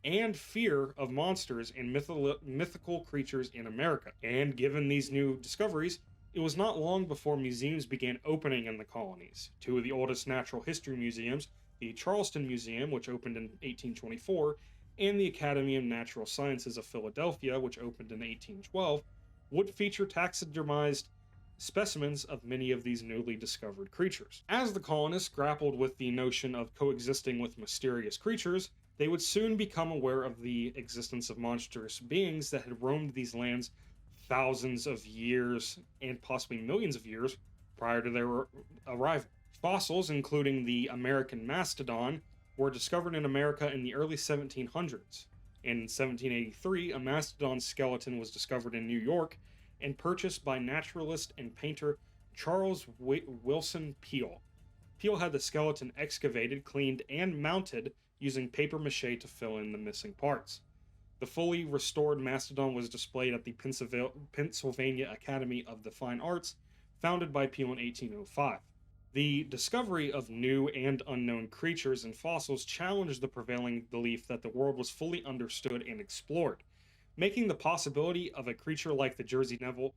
and fear of monsters and mythical creatures in America. And given these new discoveries, it was not long before museums began opening in the colonies. Two of the oldest natural history museums, the Charleston Museum, which opened in 1824, and the Academy of Natural Sciences of Philadelphia, which opened in 1812, would feature taxidermized specimens of many of these newly discovered creatures. As the colonists grappled with the notion of coexisting with mysterious creatures, they would soon become aware of the existence of monstrous beings that had roamed these lands thousands of years and possibly millions of years prior to their arrival. Fossils, including the American mastodon, were discovered in America in the early 1700s. In 1783, a mastodon skeleton was discovered in New York and purchased by naturalist and painter Charles Willson Peale. Peale had the skeleton excavated, cleaned, and mounted using paper mache to fill in the missing parts. The fully restored mastodon was displayed at the Pennsylvania Academy of the Fine Arts, founded by Peale in 1805. The discovery of new and unknown creatures and fossils challenged the prevailing belief that the world was fully understood and explored, making the possibility of a creature like the Jersey Devil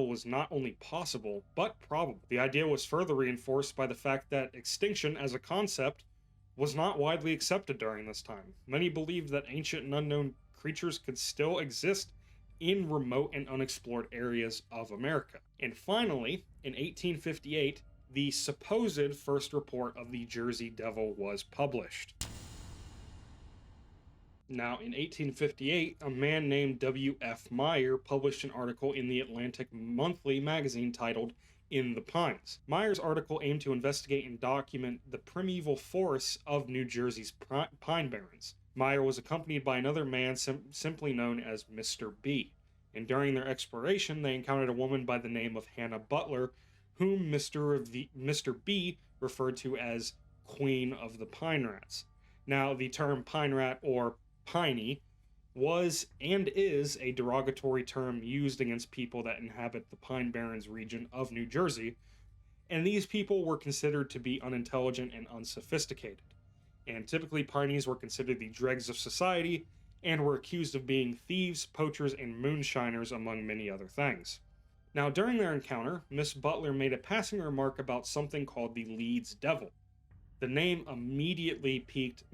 was not only possible, but probable. The idea was further reinforced by the fact that extinction as a concept was not widely accepted during this time. Many believed that ancient and unknown creatures could still exist in remote and unexplored areas of America. And finally, in 1858, the supposed first report of the Jersey Devil was published. Now, in 1858, a man named W.F. Meyer published an article in the Atlantic Monthly magazine titled In the Pines. Meyer's article aimed to investigate and document the primeval forests of New Jersey's pine barrens. Meyer was accompanied by another man simply known as Mr. B, and during their exploration, they encountered a woman by the name of Hannah Butler, whom Mr. B referred to as Queen of the Pine Rats. Now, the term pine rat or piney was and is a derogatory term used against people that inhabit the Pine Barrens region of New Jersey, and these people were considered to be unintelligent and unsophisticated. And typically, pineys were considered the dregs of society and were accused of being thieves, poachers, and moonshiners, among many other things. Now, during their encounter, Miss Butler made a passing remark about something called the Leeds Devil. The name immediately piqued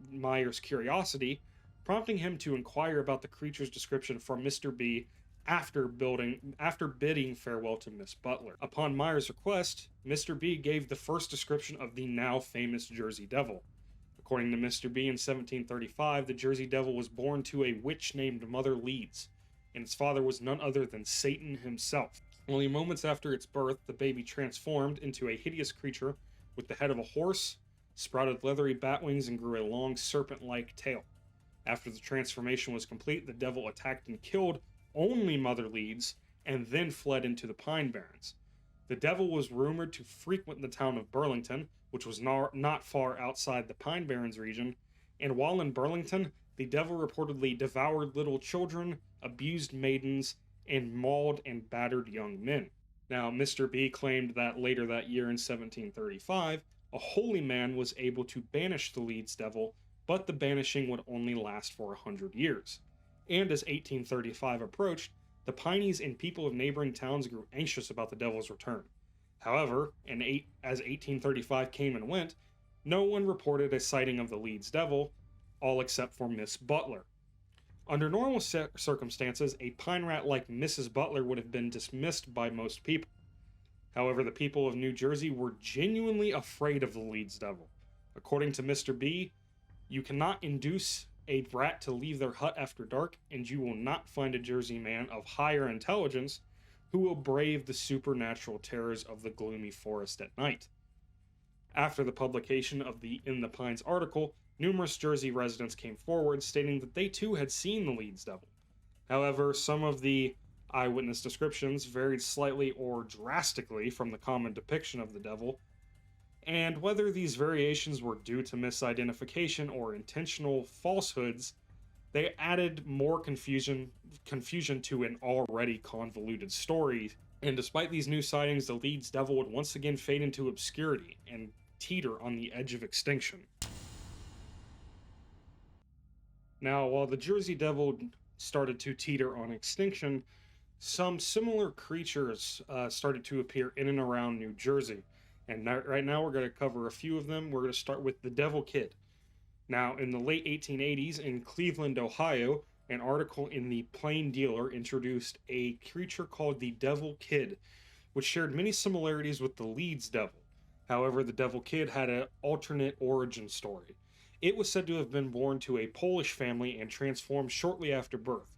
Meyer's curiosity, prompting him to inquire about the creature's description from Mr. B after bidding farewell to Miss Butler. Upon Meyer's request, Mr. B gave the first description of the now famous Jersey Devil. According to Mr. B, in 1735, the Jersey Devil was born to a witch named Mother Leeds, and its father was none other than Satan himself. Only moments after its birth, the baby transformed into a hideous creature with the head of a horse, sprouted leathery bat wings, and grew a long serpent-like tail. After the transformation was complete, the devil attacked and killed only Mother Leeds, and then fled into the Pine Barrens. The devil was rumored to frequent the town of Burlington, which was not far outside the Pine Barrens region, and while in Burlington, the devil reportedly devoured little children, abused maidens, and mauled and battered young men. Now, Mr. B claimed that later that year in 1735, a holy man was able to banish the Leeds devil, but the banishing would only last for 100 years. And as 1835 approached, the Pineys and people of neighboring towns grew anxious about the devil's return. However, as 1835 came and went, no one reported a sighting of the Leeds devil, all except for Miss Butler. Under normal circumstances, a pine rat like Mrs. Butler would have been dismissed by most people. However, the people of New Jersey were genuinely afraid of the Leeds devil. According to Mr. B, you cannot induce a rat to leave their hut after dark, and you will not find a Jersey man of higher intelligence who will brave the supernatural terrors of the gloomy forest at night. After the publication of the In the Pines article, numerous Jersey residents came forward stating that they too had seen the Leeds devil. However, some of the eyewitness descriptions varied slightly or drastically from the common depiction of the devil, and whether these variations were due to misidentification or intentional falsehoods, they added more confusion to an already convoluted story. And despite these new sightings, the Leeds devil would once again fade into obscurity and teeter on the edge of extinction. Now, while the Jersey devil started to teeter on extinction, some similar creatures started to appear in and around New Jersey. And right now we're going to cover a few of them. We're going to start with the Devil Kid. Now, in the late 1880s in Cleveland, Ohio, an article in the Plain Dealer introduced a creature called the Devil Kid, which shared many similarities with the Leeds devil. However, the Devil Kid had an alternate origin story. It was said to have been born to a Polish family and transformed shortly after birth.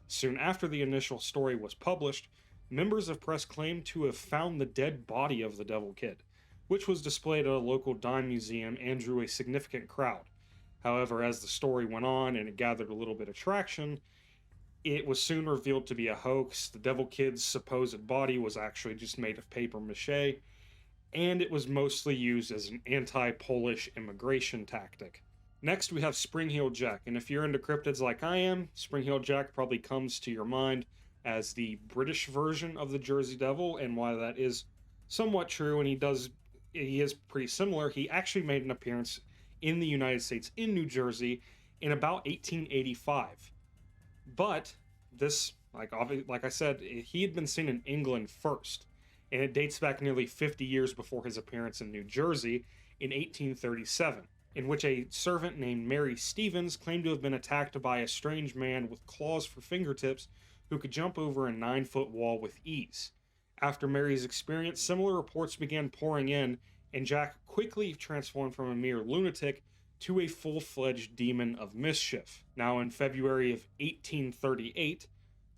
Soon after the initial story was published, members of press claimed to have found the dead body of the Devil Kid, which was displayed at a local dime museum and drew a significant crowd. However, as the story went on and it gathered a little bit of traction, it was soon revealed to be a hoax. The Devil Kid's supposed body was actually just made of paper mache, and it was mostly used as an anti-Polish immigration tactic. Next, we have Spring-Heeled Jack, and if you're into cryptids like I am, Spring-Heeled Jack probably comes to your mind as the British version of the Jersey Devil, and while that is somewhat true, and he is pretty similar, he actually made an appearance in the United States in New Jersey in about 1885. But this, like I said, he had been seen in England first, and it dates back nearly 50 years before his appearance in New Jersey in 1837, in which a servant named Mary Stevens claimed to have been attacked by a strange man with claws for fingertips who could jump over a 9-foot wall with ease. After Mary's experience, similar reports began pouring in, and Jack quickly transformed from a mere lunatic to a full-fledged demon of mischief. Now, in February of 1838,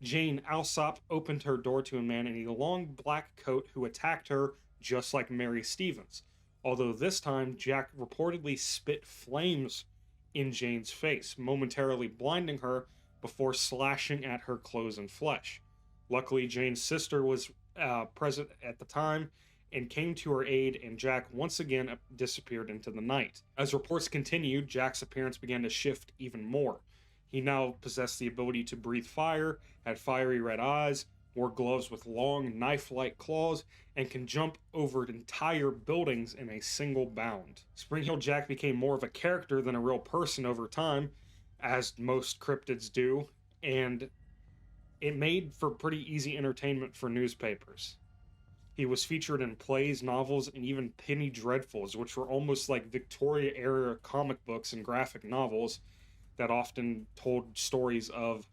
Jane Alsop opened her door to a man in a long black coat who attacked her just like Mary Stevens, although this time Jack reportedly spit flames in Jane's face, momentarily blinding her before slashing at her clothes and flesh. Luckily, Jane's sister was present at the time and came to her aid, and Jack once again disappeared into the night. As reports continued, Jack's appearance began to shift even more. He now possessed the ability to breathe fire, had fiery red eyes, wore gloves with long knife-like claws, and can jump over entire buildings in a single bound. Spring-Heeled Jack became more of a character than a real person over time, as most cryptids do, and it made for pretty easy entertainment for newspapers. He was featured in plays, novels, and even penny dreadfuls, which were almost like Victoria-era comic books and graphic novels that often told stories of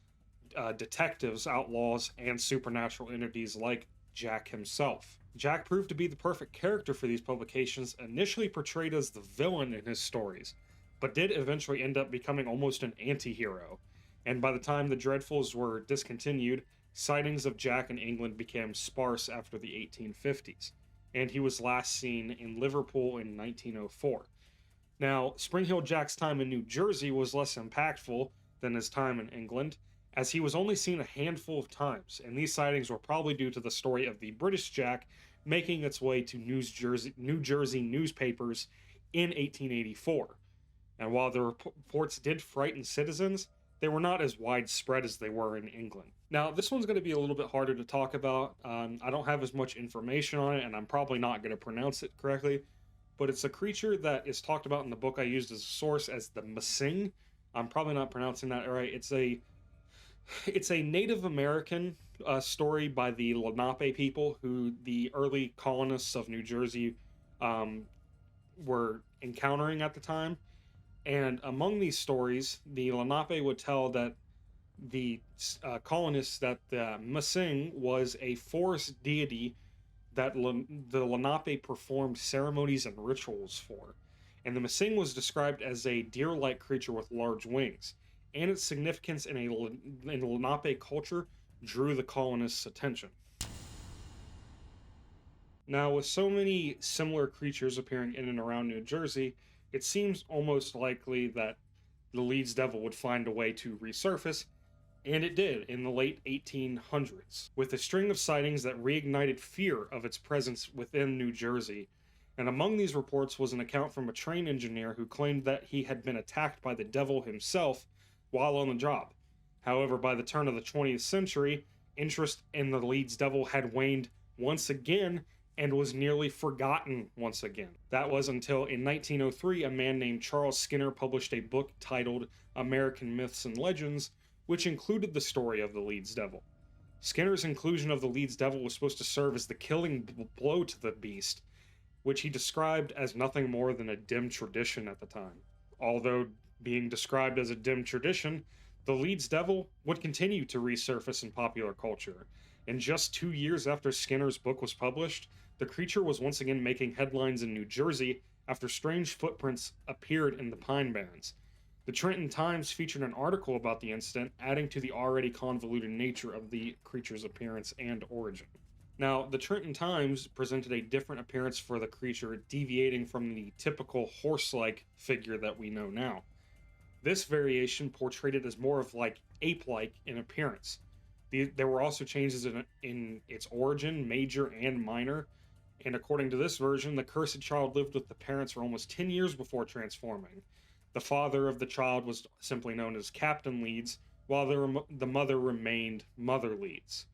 detectives, outlaws, and supernatural entities like Jack himself. Jack proved to be the perfect character for these publications, initially portrayed as the villain in his stories, but did eventually end up becoming almost an anti-hero. And by the time the Dreadfuls were discontinued, sightings of Jack in England became sparse after the 1850s. and he was last seen in Liverpool in 1904. Now, Spring Heel Jack's time in New Jersey was less impactful than his time in England, as he was only seen a handful of times, and these sightings were probably due to the story of the British Jack making its way to New Jersey newspapers in 1884. And while the reports did frighten citizens, they were not as widespread as they were in England. Now, this one's going to be a little bit harder to talk about. I don't have as much information on it, and I'm probably not going to pronounce it correctly, but it's a creature that is talked about in the book I used as a source as the Msing. I'm probably not pronouncing that right. It's a Native American story by the Lenape people, who the early colonists of New Jersey were encountering at the time. And among these stories, the Lenape would tell that the colonists that the Msing was a forest deity that the Lenape performed ceremonies and rituals for. And the Msing was described as a deer-like creature with large wings, and its significance in Lenape culture drew the colonists' attention. Now, with so many similar creatures appearing in and around New Jersey, it seems almost likely that the Leeds Devil would find a way to resurface, and it did in the late 1800s, with a string of sightings that reignited fear of its presence within New Jersey. And among these reports was an account from a train engineer who claimed that he had been attacked by the devil himself while on the job. However, by the turn of the 20th century, interest in the Leeds Devil had waned once again and was nearly forgotten once again. That was until in 1903 a man named Charles Skinner published a book titled American Myths and Legends, which included the story of the Leeds Devil. Skinner's inclusion of the Leeds Devil was supposed to serve as the killing blow to the beast, which he described as nothing more than a dim tradition at the time. Although being described as a dim tradition, the Leeds Devil would continue to resurface in popular culture. And just 2 years after Skinner's book was published, the creature was once again making headlines in New Jersey after strange footprints appeared in the Pine Barrens. The Trenton Times featured an article about the incident, adding to the already convoluted nature of the creature's appearance and origin. Now, the Trenton Times presented a different appearance for the creature, deviating from the typical horse-like figure that we know now. This variation portrayed it as more of like ape-like in appearance. There were also changes in its origin, major and minor, and according to this version, the cursed child lived with the parents for almost 10 years before transforming. The father of the child was simply known as Captain Leeds, while the mother remained Mother Leeds.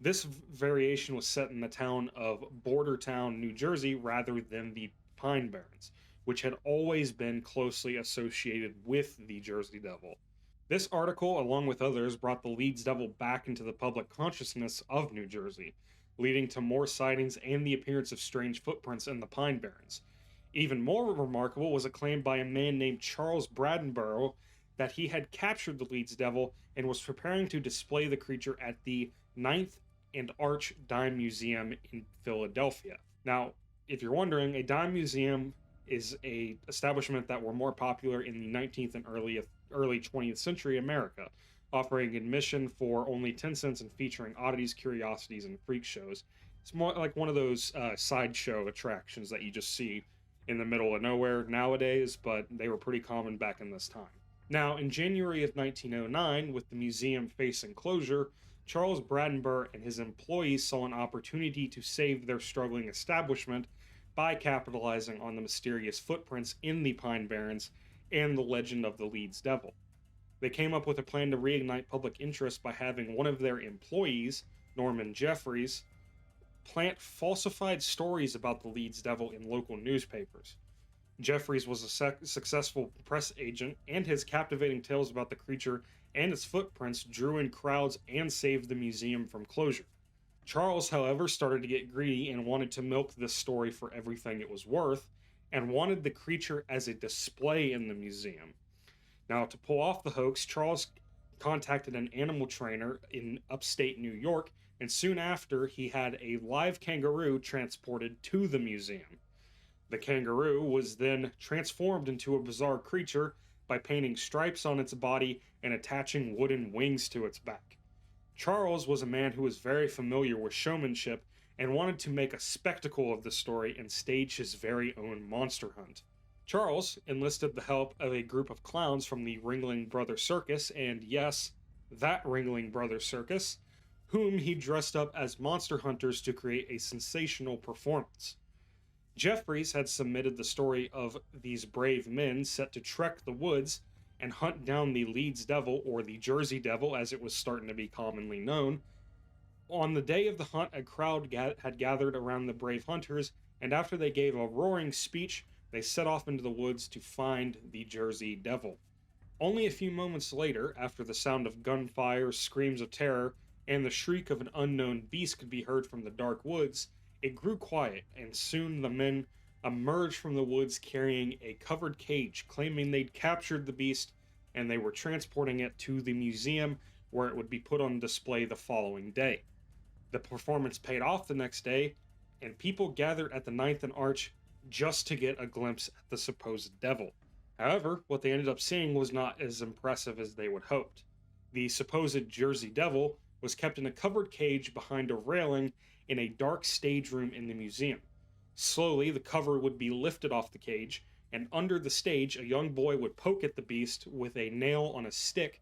This variation was set in the town of Bordertown, New Jersey, rather than the Pine Barrens, which had always been closely associated with the Jersey Devil. This article, along with others, brought the Leeds Devil back into the public consciousness of New Jersey, leading to more sightings and the appearance of strange footprints in the Pine Barrens. Even more remarkable was a claim by a man named Charles Braddenborough that he had captured the Leeds Devil and was preparing to display the creature at the Ninth and Arch Dime Museum in Philadelphia. Now, if you're wondering, a dime museum is a establishment that were more popular in the 19th and early 20th century America, offering admission for only 10 cents and featuring oddities, curiosities, and freak shows. It's more like one of those sideshow attractions that you just see in the middle of nowhere nowadays, but they were pretty common back in this time. Now, in January of 1909, with the museum facing closure, Charles Braddenborough and his employees saw an opportunity to save their struggling establishment by capitalizing on the mysterious footprints in the Pine Barrens and the legend of the Leeds Devil. They came up with a plan to reignite public interest by having one of their employees, Norman Jeffries, plant falsified stories about the Leeds Devil in local newspapers. Jeffries was a successful press agent, and his captivating tales about the creature and its footprints drew in crowds and saved the museum from closure. Charles, however, started to get greedy and wanted to milk this story for everything it was worth, and wanted the creature as a display in the museum. Now, to pull off the hoax, Charles contacted an animal trainer in upstate New York, and soon after, he had a live kangaroo transported to the museum. The kangaroo was then transformed into a bizarre creature by painting stripes on its body and attaching wooden wings to its back. Charles was a man who was very familiar with showmanship and wanted to make a spectacle of the story and stage his very own monster hunt. Charles enlisted the help of a group of clowns from the Ringling Brothers Circus, and yes, that Ringling Brothers Circus, whom he dressed up as monster hunters to create a sensational performance. Jeffries had submitted the story of these brave men set to trek the woods and hunt down the Leeds Devil, or the Jersey Devil as it was starting to be commonly known. On the day of the hunt, a crowd had gathered around the brave hunters, and after they gave a roaring speech, they set off into the woods to find the Jersey Devil. Only a few moments later, after the sound of gunfire, screams of terror, and the shriek of an unknown beast could be heard from the dark woods, it grew quiet, and soon the men emerged from the woods carrying a covered cage, claiming they'd captured the beast, and they were transporting it to the museum where it would be put on display the following day. The performance paid off the next day, and people gathered at the Ninth and Arch just to get a glimpse at the supposed devil. However, what they ended up seeing was not as impressive as they would hoped. The supposed Jersey Devil was kept in a covered cage behind a railing in a dark stage room in the museum. Slowly, the cover would be lifted off the cage, and under the stage, a young boy would poke at the beast with a nail on a stick,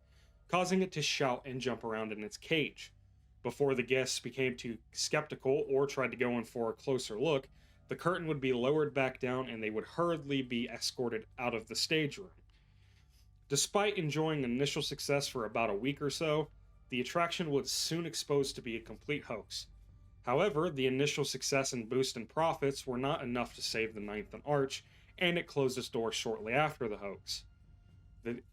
causing it to shout and jump around in its cage. Before the guests became too skeptical or tried to go in for a closer look, the curtain would be lowered back down and they would hurriedly be escorted out of the stage room. Despite enjoying initial success for about a week or so, the attraction was soon exposed to be a complete hoax. However, the initial success and boost in profits were not enough to save the Ninth and Arch, and it closed its doors shortly after the hoax.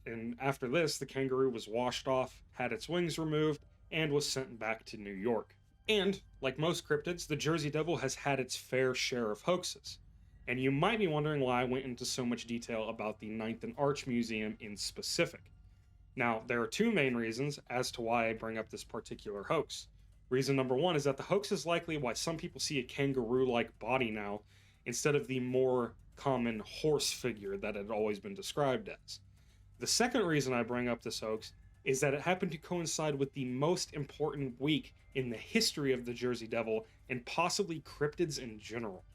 And after this, the kangaroo was washed off, had its wings removed, and was sent back to New York. And, like most cryptids, the Jersey Devil has had its fair share of hoaxes. And you might be wondering why I went into so much detail about the Ninth and Arch Museum in specific. Now, there are two main reasons as to why I bring up this particular hoax. Reason number one is that the hoax is likely why some people see a kangaroo-like body now, instead of the more common horse figure that had always been described as. The second reason I bring up this hoax is that it happened to coincide with the most important week in the history of the Jersey Devil, and possibly cryptids in general.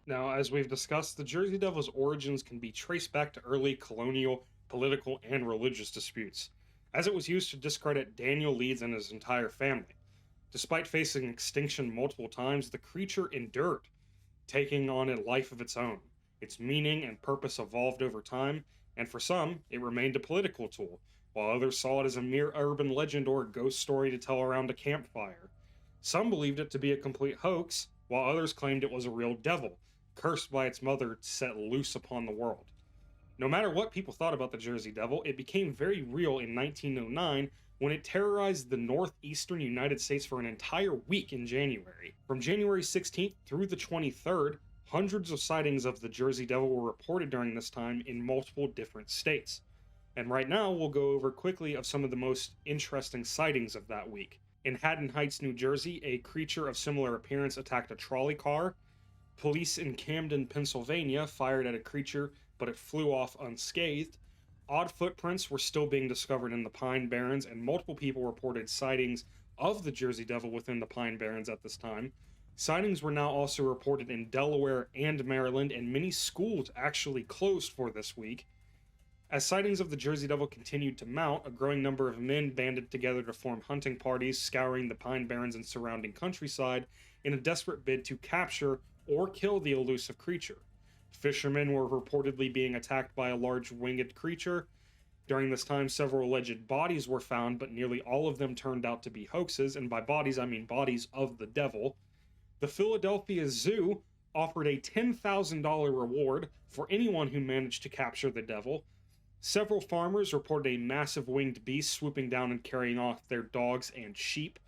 Now, as we've discussed, the Jersey Devil's origins can be traced back to early colonial, political, and religious disputes, as it was used to discredit Daniel Leeds and his entire family. Despite facing extinction multiple times, the creature endured, taking on a life of its own. Its meaning and purpose evolved over time, and for some, it remained a political tool, while others saw it as a mere urban legend or a ghost story to tell around a campfire. Some believed it to be a complete hoax, while others claimed it was a real devil, cursed by its mother set loose upon the world. No matter what people thought about the Jersey Devil, it became very real in 1909 when it terrorized the northeastern United States for an entire week in January. From January 16th through the 23rd, hundreds of sightings of the Jersey Devil were reported during this time in multiple different states. And right now, we'll go over quickly of some of the most interesting sightings of that week. In Haddon Heights, New Jersey, a creature of similar appearance attacked a trolley car. Police in Camden, Pennsylvania fired at a creature, but it flew off unscathed. Odd footprints were still being discovered in the Pine Barrens, and multiple people reported sightings of the Jersey Devil within the Pine Barrens at this time. Sightings were now also reported in Delaware and Maryland, and many schools actually closed for this week. As sightings of the Jersey Devil continued to mount, a growing number of men banded together to form hunting parties, scouring the Pine Barrens and surrounding countryside in a desperate bid to capture or kill the elusive creature. Fishermen were reportedly being attacked by a large winged creature. During this time, several alleged bodies were found, but nearly all of them turned out to be hoaxes, and by bodies I mean bodies of the devil. The Philadelphia Zoo offered a $10,000 reward for anyone who managed to capture the devil. Several farmers reported a massive winged beast swooping down and carrying off their dogs and sheep.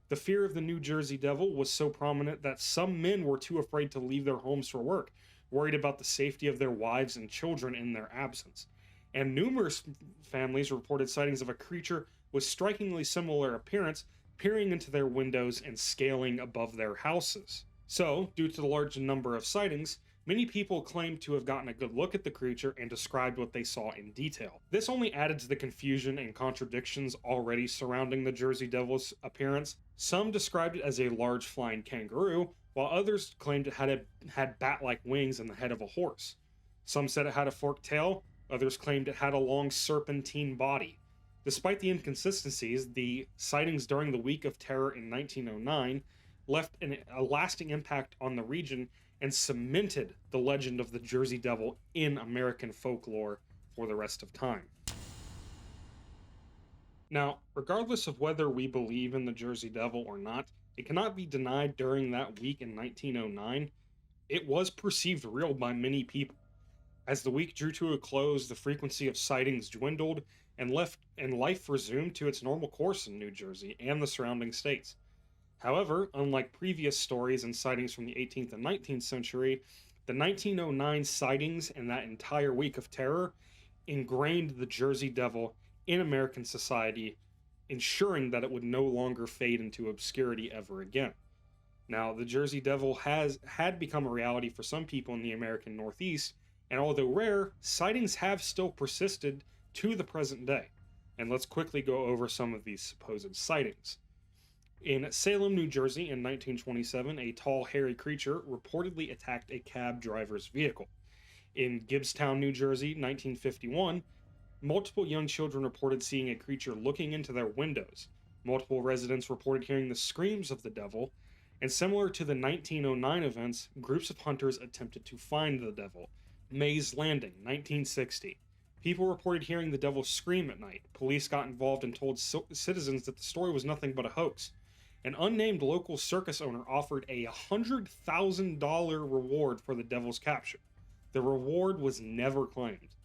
The fear of the New Jersey Devil was so prominent that some men were too afraid to leave their homes for work, worried about the safety of their wives and children in their absence. And numerous families reported sightings of a creature with strikingly similar appearance peering into their windows and scaling above their houses. So, due to the large number of sightings, Many people claimed to have gotten a good look at the creature and described what they saw in detail. This only added to the confusion and contradictions already surrounding the Jersey Devil's appearance. Some described it as a large flying kangaroo, while others claimed it had bat-like wings and the head of a horse. Some said it had a forked tail, others claimed it had a long serpentine body. Despite the inconsistencies, the sightings during the Week of Terror in 1909 left a lasting impact on the region and cemented the legend of the Jersey Devil in American folklore for the rest of time. Now, regardless of whether we believe in the Jersey Devil or not, it cannot be denied during that week in 1909, it was perceived real by many people. As the week drew to a close, the frequency of sightings dwindled and life resumed to its normal course in New Jersey and the surrounding states. However, unlike previous stories and sightings from the 18th and 19th century, the 1909 sightings and that entire week of terror ingrained the Jersey Devil in American society, ensuring that it would no longer fade into obscurity ever again. Now, the Jersey Devil had become a reality for some people in the American Northeast, and although rare, sightings have still persisted to the present day. And let's quickly go over some of these supposed sightings. In Salem, New Jersey in 1927, a tall, hairy creature reportedly attacked a cab driver's vehicle. In Gibbstown, New Jersey, 1951, multiple young children reported seeing a creature looking into their windows. Multiple residents reported hearing the screams of the devil, and similar to the 1909 events, groups of hunters attempted to find the devil. Mays Landing, 1960. People reported hearing the devil scream at night. Police got involved and told citizens that the story was nothing but a hoax. An unnamed local circus owner offered a $100,000 reward for the devil's capture. The reward was never claimed.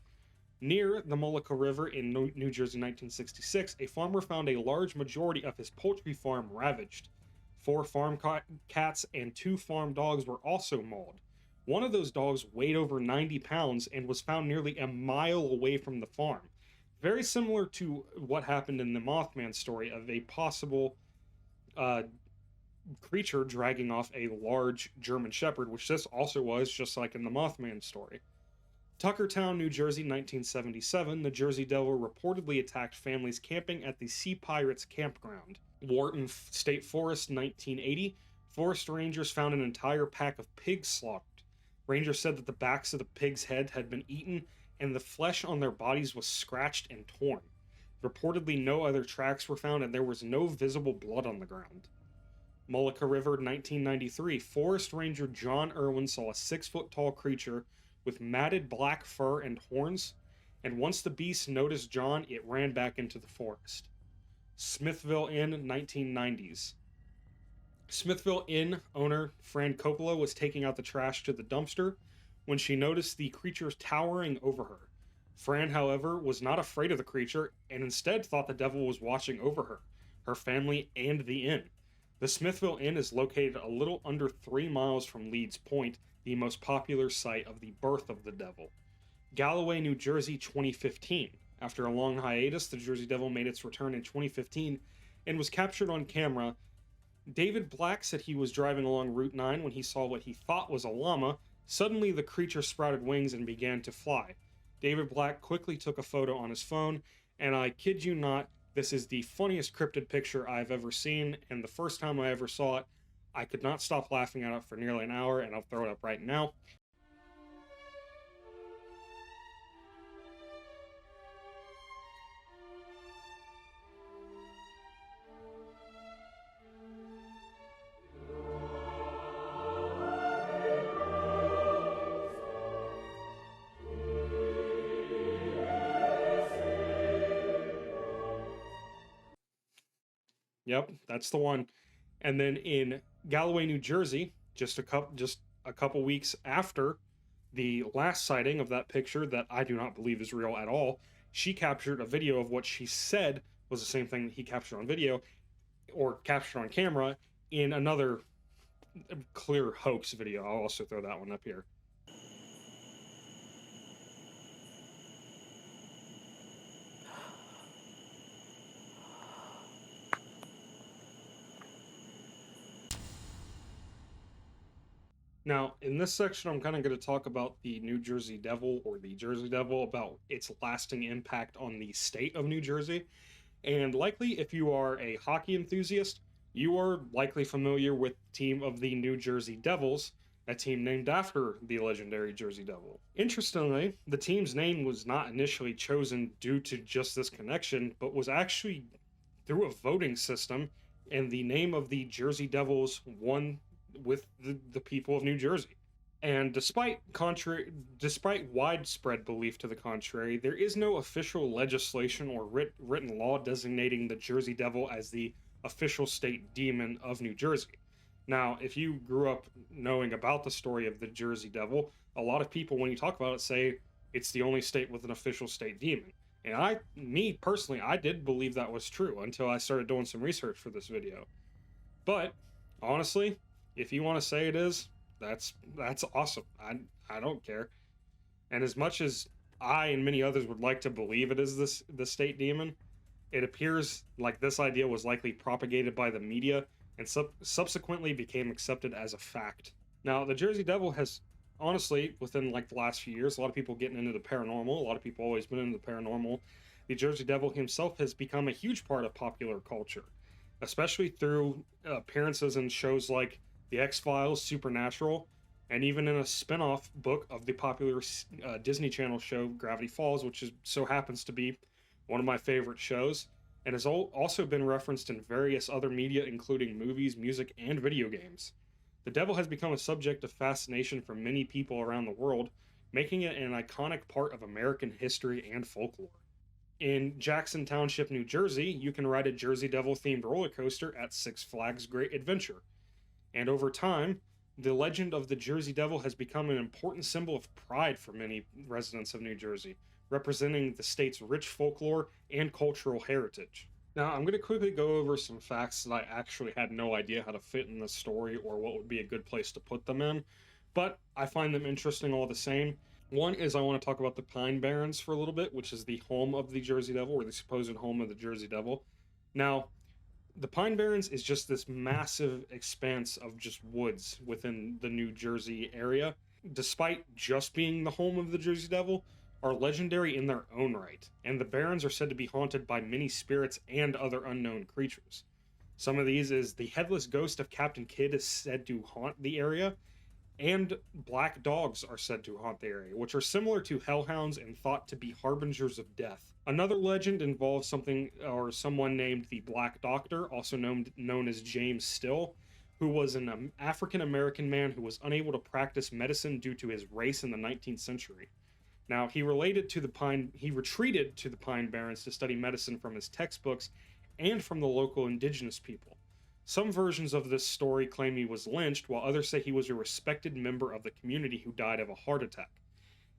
Near the Mullica River in New Jersey, 1966, a farmer found a large majority of his poultry farm ravaged. 4 farm cats and 2 farm dogs were also mauled. One of those dogs weighed over 90 pounds and was found nearly a mile away from the farm. Very similar to what happened in the Mothman story of a possible creature dragging off a large German Shepherd, which this also was, just like in the Mothman story. Tuckertown, New Jersey, 1977, the Jersey Devil reportedly attacked families camping at the Sea Pirates campground. Wharton State Forest, 1980, forest rangers found an entire pack of pigs slaughtered. Rangers said that the backs of the pig's head had been eaten and the flesh on their bodies was scratched and torn. Reportedly, no other tracks were found and there was no visible blood on the ground. Mullica River, 1993, Forest Ranger John Irwin saw a 6-foot-tall creature with matted black fur and horns, and once the beast noticed John, it ran back into the forest. Smithville Inn, 1990s. Smithville Inn owner Fran Coppola was taking out the trash to the dumpster when she noticed the creature towering over her. Fran, however, was not afraid of the creature and instead thought the devil was watching over her family, and the inn. The Smithville Inn is located a little under 3 miles from Leeds Point, the most popular site of the birth of the devil. Galloway, New Jersey, 2015. After a long hiatus, the Jersey Devil made its return in 2015 and was captured on camera. David Black said he was driving along Route 9 when he saw what he thought was a llama. Suddenly, the creature sprouted wings and began to fly. David Black quickly took a photo on his phone, and I kid you not, this is the funniest cryptid picture I've ever seen, and the first time I ever saw it, I could not stop laughing at it for nearly an hour, and I'll throw it up right now. Yep, that's the one. And then in Galloway, New Jersey, just a couple weeks after the last sighting of that picture that I do not believe is real at all, she captured a video of what she said was the same thing that he captured on video or captured on camera in another clear hoax video. I'll also throw that one up here. Now, in this section, I'm kind of going to talk about the New Jersey Devil, or the Jersey Devil, about its lasting impact on the state of New Jersey. And likely, if you are a hockey enthusiast, you are likely familiar with the team of the New Jersey Devils, a team named after the legendary Jersey Devil. Interestingly, the team's name was not initially chosen due to just this connection, but was actually through a voting system, and the name of the Jersey Devils won with the people of New Jersey. And despite widespread belief to the contrary, there is no official legislation or written law designating the Jersey Devil as the official state demon of New Jersey. Now, if you grew up knowing about the story of the Jersey Devil, a lot of people, when you talk about it, say it's the only state with an official state demon. And me personally, I did believe that was true until I started doing some research for this video. But honestly, if you want to say it is, that's awesome. I don't care. And as much as I and many others would like to believe it is the state demon, it appears like this idea was likely propagated by the media and subsequently became accepted as a fact. Now, the Jersey Devil has honestly, within like the last few years, a lot of people getting into the paranormal, a lot of people always been into the paranormal. The Jersey Devil himself has become a huge part of popular culture, especially through appearances in shows like The X-Files, Supernatural, and even in a spin-off book of the popular Disney Channel show Gravity Falls, which so happens to be one of my favorite shows, and has also been referenced in various other media, including movies, music, and video games. The devil has become a subject of fascination for many people around the world, making it an iconic part of American history and folklore. In Jackson Township, New Jersey, you can ride a Jersey Devil themed roller coaster at Six Flags Great Adventure. And over time, the legend of the Jersey Devil has become an important symbol of pride for many residents of New Jersey, representing the state's rich folklore and cultural heritage. Now, I'm going to quickly go over some facts that I actually had no idea how to fit in this story or what would be a good place to put them in, but I find them interesting all the same. One is I want to talk about the Pine Barrens for a little bit, which is the home of the Jersey Devil, or the supposed home of the Jersey Devil. Now, the Pine Barrens is just this massive expanse of just woods within the New Jersey area. Despite just being the home of the Jersey Devil, are legendary in their own right, and the Barrens are said to be haunted by many spirits and other unknown creatures. Some of these is the headless ghost of Captain Kidd is said to haunt the area, and black dogs are said to haunt the area, which are similar to hellhounds and thought to be harbingers of death. Another legend involves something or someone named the Black Doctor, also known as James Still, who was an African American man who was unable to practice medicine due to his race in the 19th century. Now, he retreated to the Pine Barrens to study medicine from his textbooks and from the local indigenous people. Some versions of this story claim he was lynched, while others say he was a respected member of the community who died of a heart attack.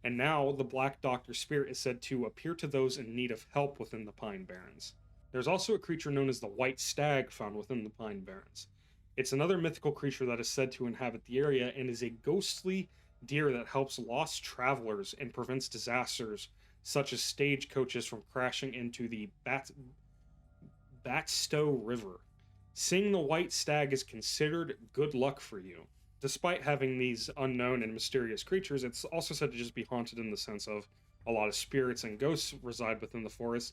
And now, the Black Doctor's spirit is said to appear to those in need of help within the Pine Barrens. There's also a creature known as the White Stag found within the Pine Barrens. It's another mythical creature that is said to inhabit the area and is a ghostly deer that helps lost travelers and prevents disasters such as stagecoaches from crashing into the Batstow River. Seeing the white stag is considered good luck for you. Despite having these unknown and mysterious creatures, it's also said to just be haunted in the sense of a lot of spirits and ghosts reside within the forest.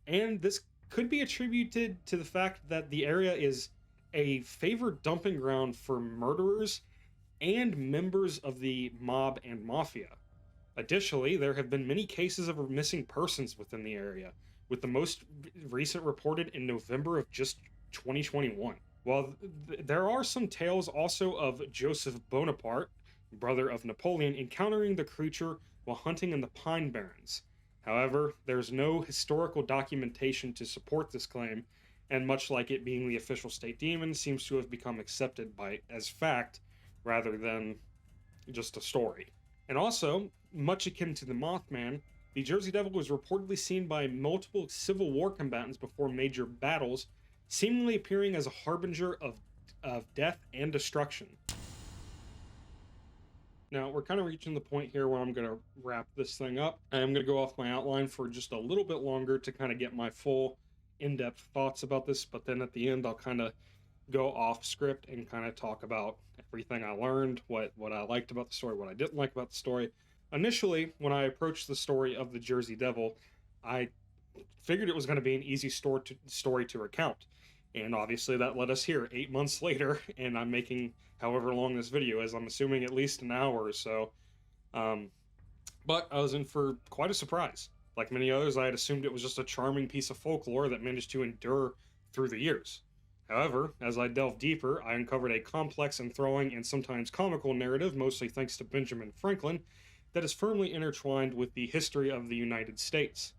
And this could be attributed to the fact that the area is a favored dumping ground for murderers and members of the mob and mafia. Additionally, there have been many cases of missing persons within the area, with the most recent reported in November of just 2021. While there are some tales also of Joseph Bonaparte, brother of Napoleon, encountering the creature while hunting in the Pine Barrens. However, there's no historical documentation to support this claim, and much like it being the official state demon, seems to have become accepted as fact rather than just a story. And also, much akin to the Mothman, the Jersey Devil was reportedly seen by multiple Civil War combatants before major battles, seemingly appearing as a harbinger of death and destruction. Now, we're kind of reaching the point here where I'm going to wrap this thing up. I'm going to go off my outline for just a little bit longer to kind of get my full in-depth thoughts about this, but then at the end I'll kind of go off script and kind of talk about everything I learned, what I liked about the story, what I didn't like about the story. Initially, when I approached the story of the Jersey Devil, I figured it was going to be an easy story to recount. And obviously that led us here 8 months later, and I'm making however long this video is. I'm assuming at least an hour or so. But I was in for quite a surprise. Like many others, I had assumed it was just a charming piece of folklore that managed to endure through the years. However, as I delved deeper, I uncovered a complex, enthralling, and sometimes comical narrative, mostly thanks to Benjamin Franklin, that is firmly intertwined with the history of the United States.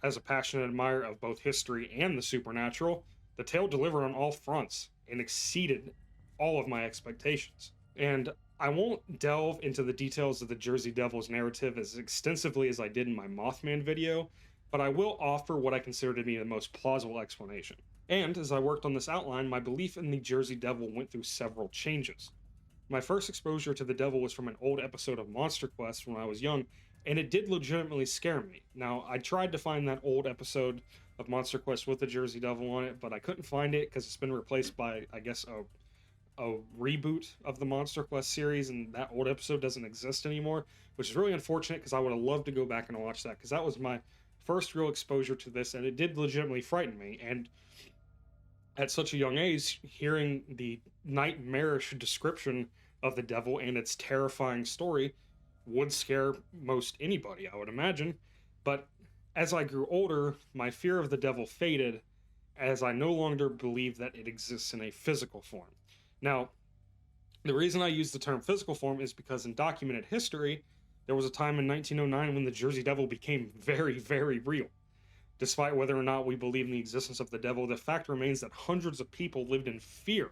As a passionate admirer of both history and the supernatural, the tale delivered on all fronts and exceeded all of my expectations. And I won't delve into the details of the Jersey Devil's narrative as extensively as I did in my Mothman video, but I will offer what I consider to be the most plausible explanation. And as I worked on this outline, my belief in the Jersey Devil went through several changes. My first exposure to the devil was from an old episode of Monster Quest when I was young, and it did legitimately scare me. Now, I tried to find that old episode of Monster Quest with the Jersey Devil on it, but I couldn't find it because it's been replaced by, I guess, a reboot of the Monster Quest series, and that old episode doesn't exist anymore, which is really unfortunate because I would have loved to go back and watch that, because that was my first real exposure to this, and it did legitimately frighten me. And at such a young age, hearing the nightmarish description of the devil and its terrifying story would scare most anybody, I would imagine. But as I grew older, my fear of the devil faded, as I no longer believe that it exists in a physical form. Now, the reason I use the term physical form is because in documented history, there was a time in 1909 when the Jersey Devil became very, very real. Despite whether or not we believe in the existence of the devil, the fact remains that hundreds of people lived in fear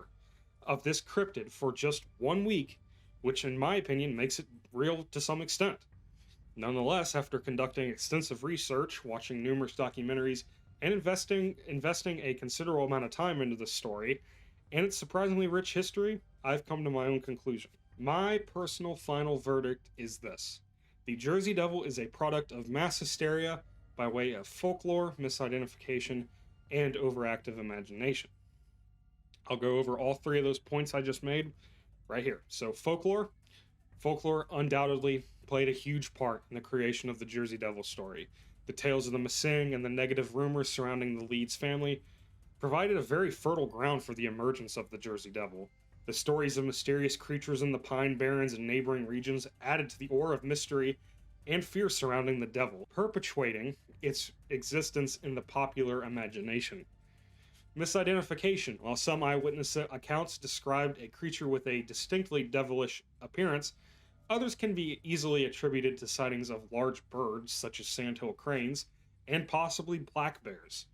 of this cryptid for just 1 week, which in my opinion makes it real to some extent. Nonetheless, after conducting extensive research, watching numerous documentaries, and investing a considerable amount of time into this story and its surprisingly rich history, I've come to my own conclusion. My personal final verdict is this: the Jersey Devil is a product of mass hysteria by way of folklore, misidentification, and overactive imagination. I'll go over all three of those points I just made right here. So folklore undoubtedly played a huge part in the creation of the Jersey Devil story. The tales of the missing and the negative rumors surrounding the Leeds family provided a very fertile ground for the emergence of the Jersey Devil. The stories of mysterious creatures in the Pine Barrens and neighboring regions added to the aura of mystery and fear surrounding the devil, perpetuating its existence in the popular imagination. Misidentification. While some eyewitness accounts described a creature with a distinctly devilish appearance, others can be easily attributed to sightings of large birds, such as sandhill cranes, and possibly black bears.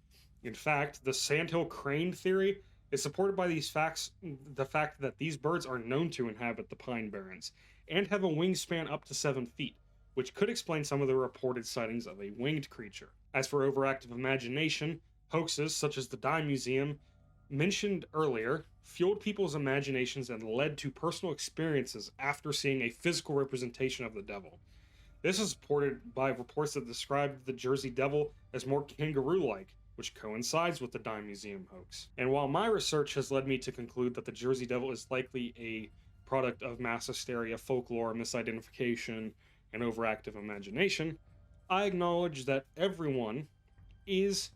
In fact, the sandhill crane theory is supported by the fact that these birds are known to inhabit the Pine Barrens, and have a wingspan up to 7 feet, which could explain some of the reported sightings of a winged creature. As for overactive imagination, hoaxes such as the Dime Museum mentioned earlier fueled people's imaginations and led to personal experiences after seeing a physical representation of the devil. This is supported by reports that described the Jersey Devil as more kangaroo-like, which coincides with the Dime Museum hoax. And while my research has led me to conclude that the Jersey Devil is likely a product of mass hysteria, folklore, misidentification, and overactive imagination, I acknowledge that everyone is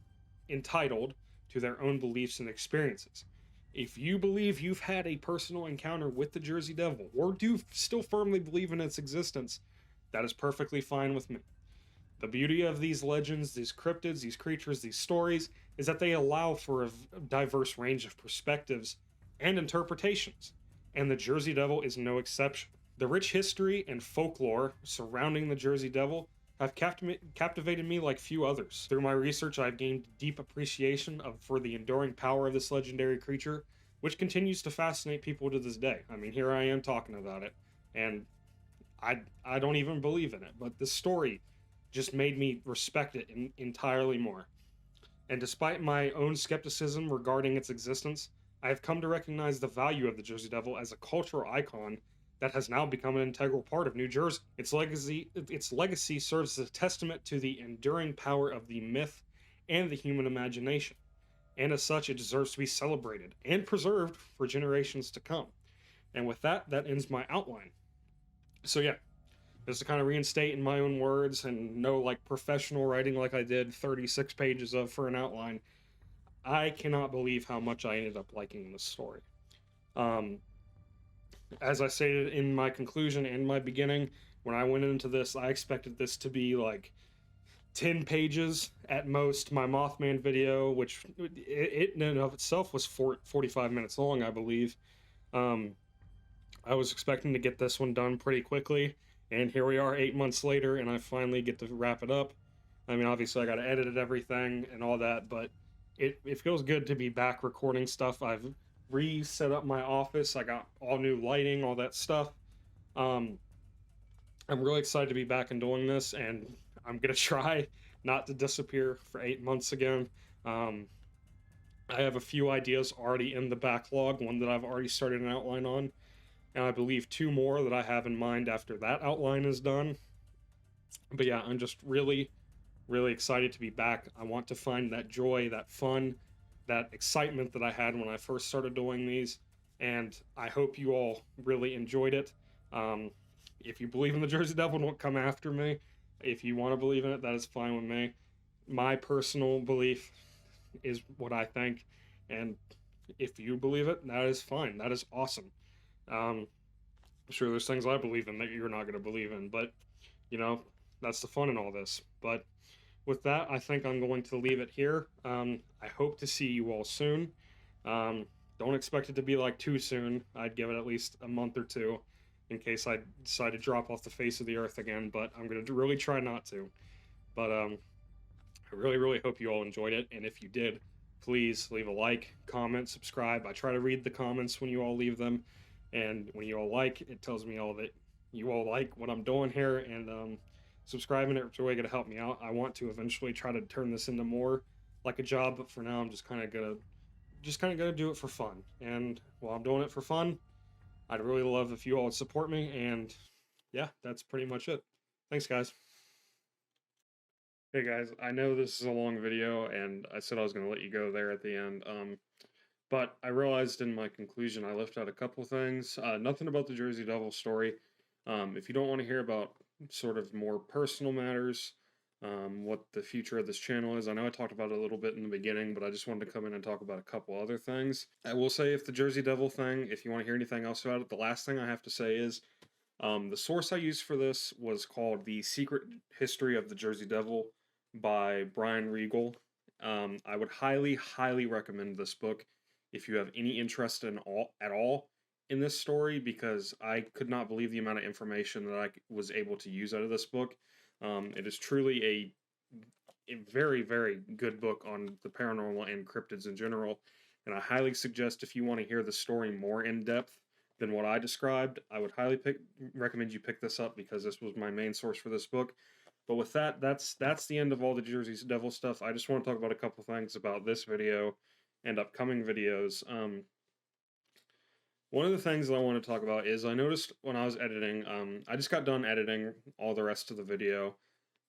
entitled to their own beliefs and experiences. If you believe you've had a personal encounter with the Jersey Devil, or do still firmly believe in its existence, that is perfectly fine with me. The beauty of these legends, these cryptids, these creatures, these stories, is that they allow for a diverse range of perspectives and interpretations, and the Jersey Devil is no exception. The rich history and folklore surrounding the Jersey Devil have captivated me like few others. Through my research, I've gained deep appreciation for the enduring power of this legendary creature, which continues to fascinate people to this day. I mean, here I am talking about it, and I don't even believe in it, but the story just made me respect it entirely more. And despite my own skepticism regarding its existence, I have come to recognize the value of the Jersey Devil as a cultural icon that has now become an integral part of New Jersey. Its legacy serves as a testament to the enduring power of the myth and the human imagination, and as such, it deserves to be celebrated and preserved for generations to come. And with that, that ends my outline. So yeah, just to kind of reinstate in my own words and no like professional writing like I did 36 pages of for an outline, I cannot believe how much I ended up liking this story. Um, as I stated in my conclusion and my beginning, when I went into this, I expected this to be like 10 pages at most. My Mothman video, which it in and of itself was 45 minutes long, I believe. Um, I was expecting to get this one done pretty quickly, and here we are 8 months later, and I finally get to wrap it up. I mean, obviously, I got to edit everything and all that, but it feels good to be back recording stuff. I've reset up my office. I got all new lighting, all that stuff. Um, I'm really excited to be back and doing this, and I'm gonna try not to disappear for 8 months again. Um, I have a few ideas already in the backlog, one that I've already started an outline on, and I believe two more that I have in mind after that outline is done. But yeah, I'm just really, really excited to be back. I want to find that joy, that fun, that excitement that I had when I first started doing these, and I hope you all really enjoyed it. Um, if you believe in the Jersey Devil, don't come after me. If you want to believe in it, that is fine with me. My personal belief is what I think, and if you believe it, that is fine. That is awesome. Um, I'm sure there's things I believe in that you're not going to believe in, but you know, that's the fun in all this. But with that, I think I'm going to leave it here. I hope to see you all soon. Um, don't expect it to be like too soon. I'd give it at least a month or two in case I decide to drop off the face of the earth again, but I'm going to really try not to. But I really, really hope you all enjoyed it, and if you did, please leave a like, comment, subscribe. I try to read the comments when you all leave them, and when you all like, it tells me all that you all like what I'm doing here, and subscribing is really going to help me out. I want to eventually try to turn this into more like a job, but for now I'm just kind of gonna do it for fun. And while I'm doing it for fun, I'd really love if you all would support me, and yeah, that's pretty much it. Thanks, guys. Hey guys, I know this is a long video, and I said I was going to let you go there at the end. But I realized in my conclusion I left out a couple things. Nothing about the Jersey Devil story. If you don't want to hear about sort of more personal matters, what the future of this channel is, I know I talked about it a little bit in the beginning, but I just wanted to come in and talk about a couple other things. I will say, if the Jersey Devil thing, if you want to hear anything else about it, the last thing I have to say is the source I used for this was called The Secret History of the Jersey Devil by Brian Regal. I would highly, highly recommend this book if you have any interest at all in this story, because I could not believe the amount of information that I was able to use out of this book. It is truly a very, very good book on the paranormal and cryptids in general, and I highly suggest, if you want to hear the story more in depth than what I described, I would highly recommend you pick this up, because this was my main source for this book. But with that, that's the end of all the Jersey Devil stuff. I just want to talk about a couple things about this video and upcoming videos. One of the things that I want to talk about is, I noticed when I was editing, I just got done editing all the rest of the video,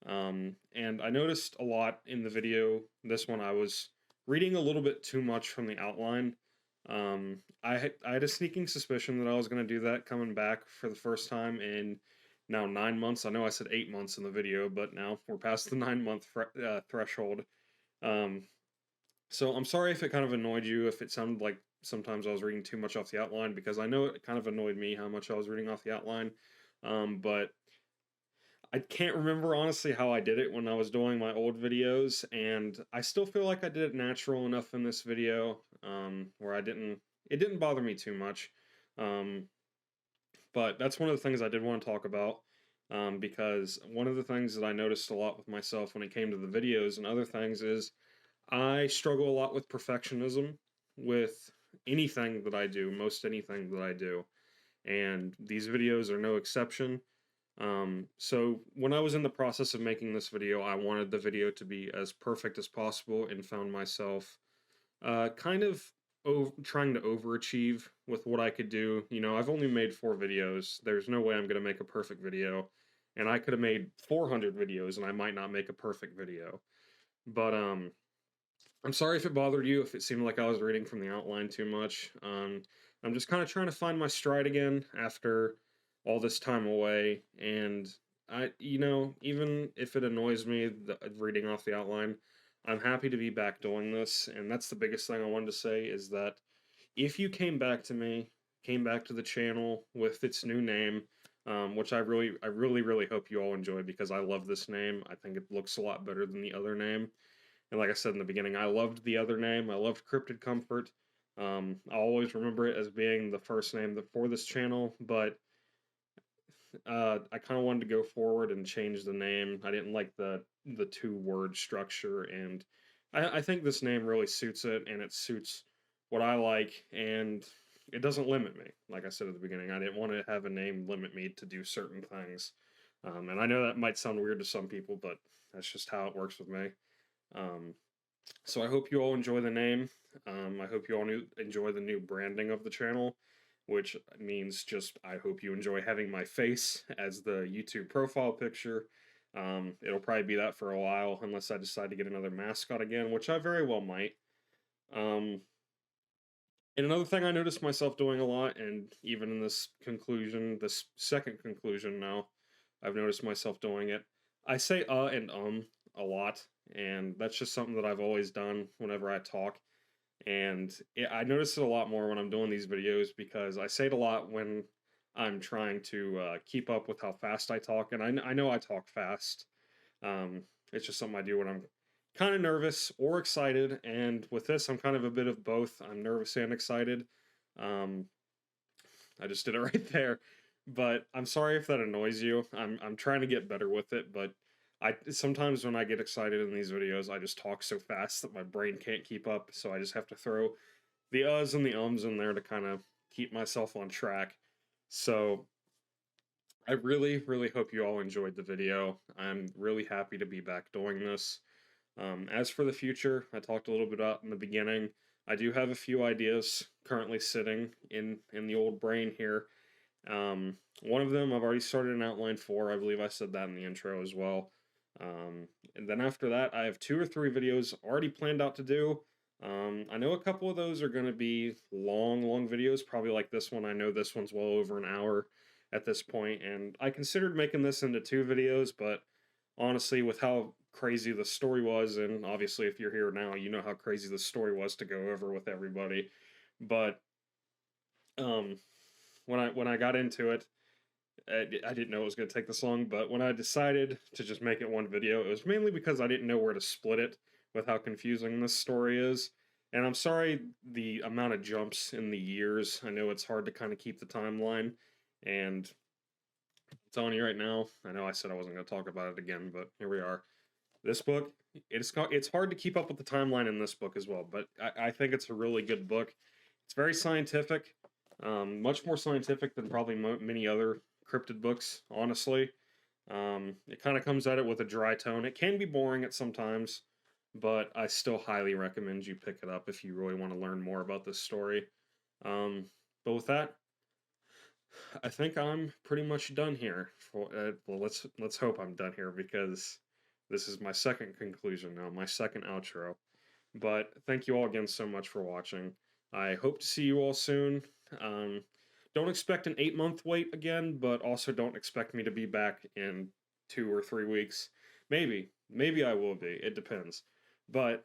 and I noticed a lot in the video, this one, I was reading a little bit too much from the outline. I had a sneaking suspicion that I was going to do that coming back for the first time in now 9 months. I know I said 8 months in the video, but now we're past the 9 month threshold. Um, so I'm sorry if it kind of annoyed you, if it sounded like sometimes I was reading too much off the outline, because I know it kind of annoyed me how much I was reading off the outline. But I can't remember honestly how I did it when I was doing my old videos, and I still feel like I did it natural enough in this video, where it didn't bother me too much. Um, but that's one of the things I did want to talk about, because one of the things that I noticed a lot with myself when it came to the videos and other things is I struggle a lot with perfectionism with anything that I do, most anything that I do, and these videos are no exception. So when I was in the process of making this video, I wanted the video to be as perfect as possible, and found myself kind of trying to overachieve with what I could do. You know, I've only made 4 videos. There's no way I'm going to make a perfect video, and I could have made 400 videos and I might not make a perfect video. But I'm sorry if it bothered you, if it seemed like I was reading from the outline too much. I'm just kind of trying to find my stride again after all this time away. And even if it annoys me reading off the outline, I'm happy to be back doing this. And that's the biggest thing I wanted to say is that if you came back to the channel with its new name, which I really, really hope you all enjoy because I love this name. I think it looks a lot better than the other name. And like I said in the beginning, I loved the other name. I loved Cryptid Comfort. I'll always remember it as being the first name for this channel, but I kind of wanted to go forward and change the name. I didn't like the two-word structure, and I think this name really suits it, and it suits what I like, and it doesn't limit me. Like I said at the beginning, I didn't want to have a name limit me to do certain things. And I know that might sound weird to some people, but that's just how it works with me. Um, so I hope you all enjoy the name. I hope you all enjoy the new branding of the channel, which means just I hope you enjoy having my face as the YouTube profile picture. It'll probably be that for a while unless I decide to get another mascot again, which I very well might. Um, and another thing I noticed myself doing a lot, and even in this second conclusion now, I've noticed myself doing it. I say and a lot, and that's just something that I've always done whenever I talk. And I notice it a lot more when I'm doing these videos because I say it a lot when I'm trying to keep up with how fast I talk, and I know I talk fast. It's just something I do when I'm kind of nervous or excited, and with this, I'm kind of a bit of both. I'm nervous and excited. Um, I just did it right there, but I'm sorry if that annoys you. I'm trying to get better with it, but I sometimes when I get excited in these videos, I just talk so fast that my brain can't keep up, so I just have to throw the uhs and the ums in there to kind of keep myself on track. So I really, really hope you all enjoyed the video. I'm really happy to be back doing this. As for the future, I talked a little bit about in the beginning. I do have a few ideas currently sitting in the old brain here. One of them I've already started an outline for. I believe I said that in the intro as well. And then after that, I have 2 or 3 videos already planned out to do. I know a couple of those are going to be long, long videos, probably like this one. I know this one's well over an hour at this point, and I considered making this into 2 videos, but honestly, with how crazy the story was, and obviously if you're here now, you know how crazy the story was to go over with everybody. But um, when I got into it, I didn't know it was going to take this long, but when I decided to just make it one video, it was mainly because I didn't know where to split it with how confusing this story is. And I'm sorry the amount of jumps in the years. I know it's hard to kind of keep the timeline, and I'm telling you right now, I know I said I wasn't going to talk about it again, but here we are. This book, it's hard to keep up with the timeline in this book as well, but I think it's a really good book. It's very scientific, much more scientific than probably many other cryptid books, honestly. It kind of comes at it with a dry tone. It can be boring at sometimes, but I still highly recommend you pick it up if you really want to learn more about this story. Um, but with that, I think I'm pretty much done here. Well, let's hope I'm done here because this is my second conclusion now, my second outro. But thank you all again so much for watching. I hope to see you all soon. Um, don't expect an 8-month wait again, but also don't expect me to be back in 2 or 3 weeks. Maybe I will be. It depends. But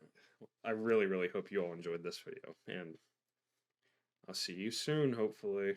I really, really hope you all enjoyed this video, and I'll see you soon, hopefully.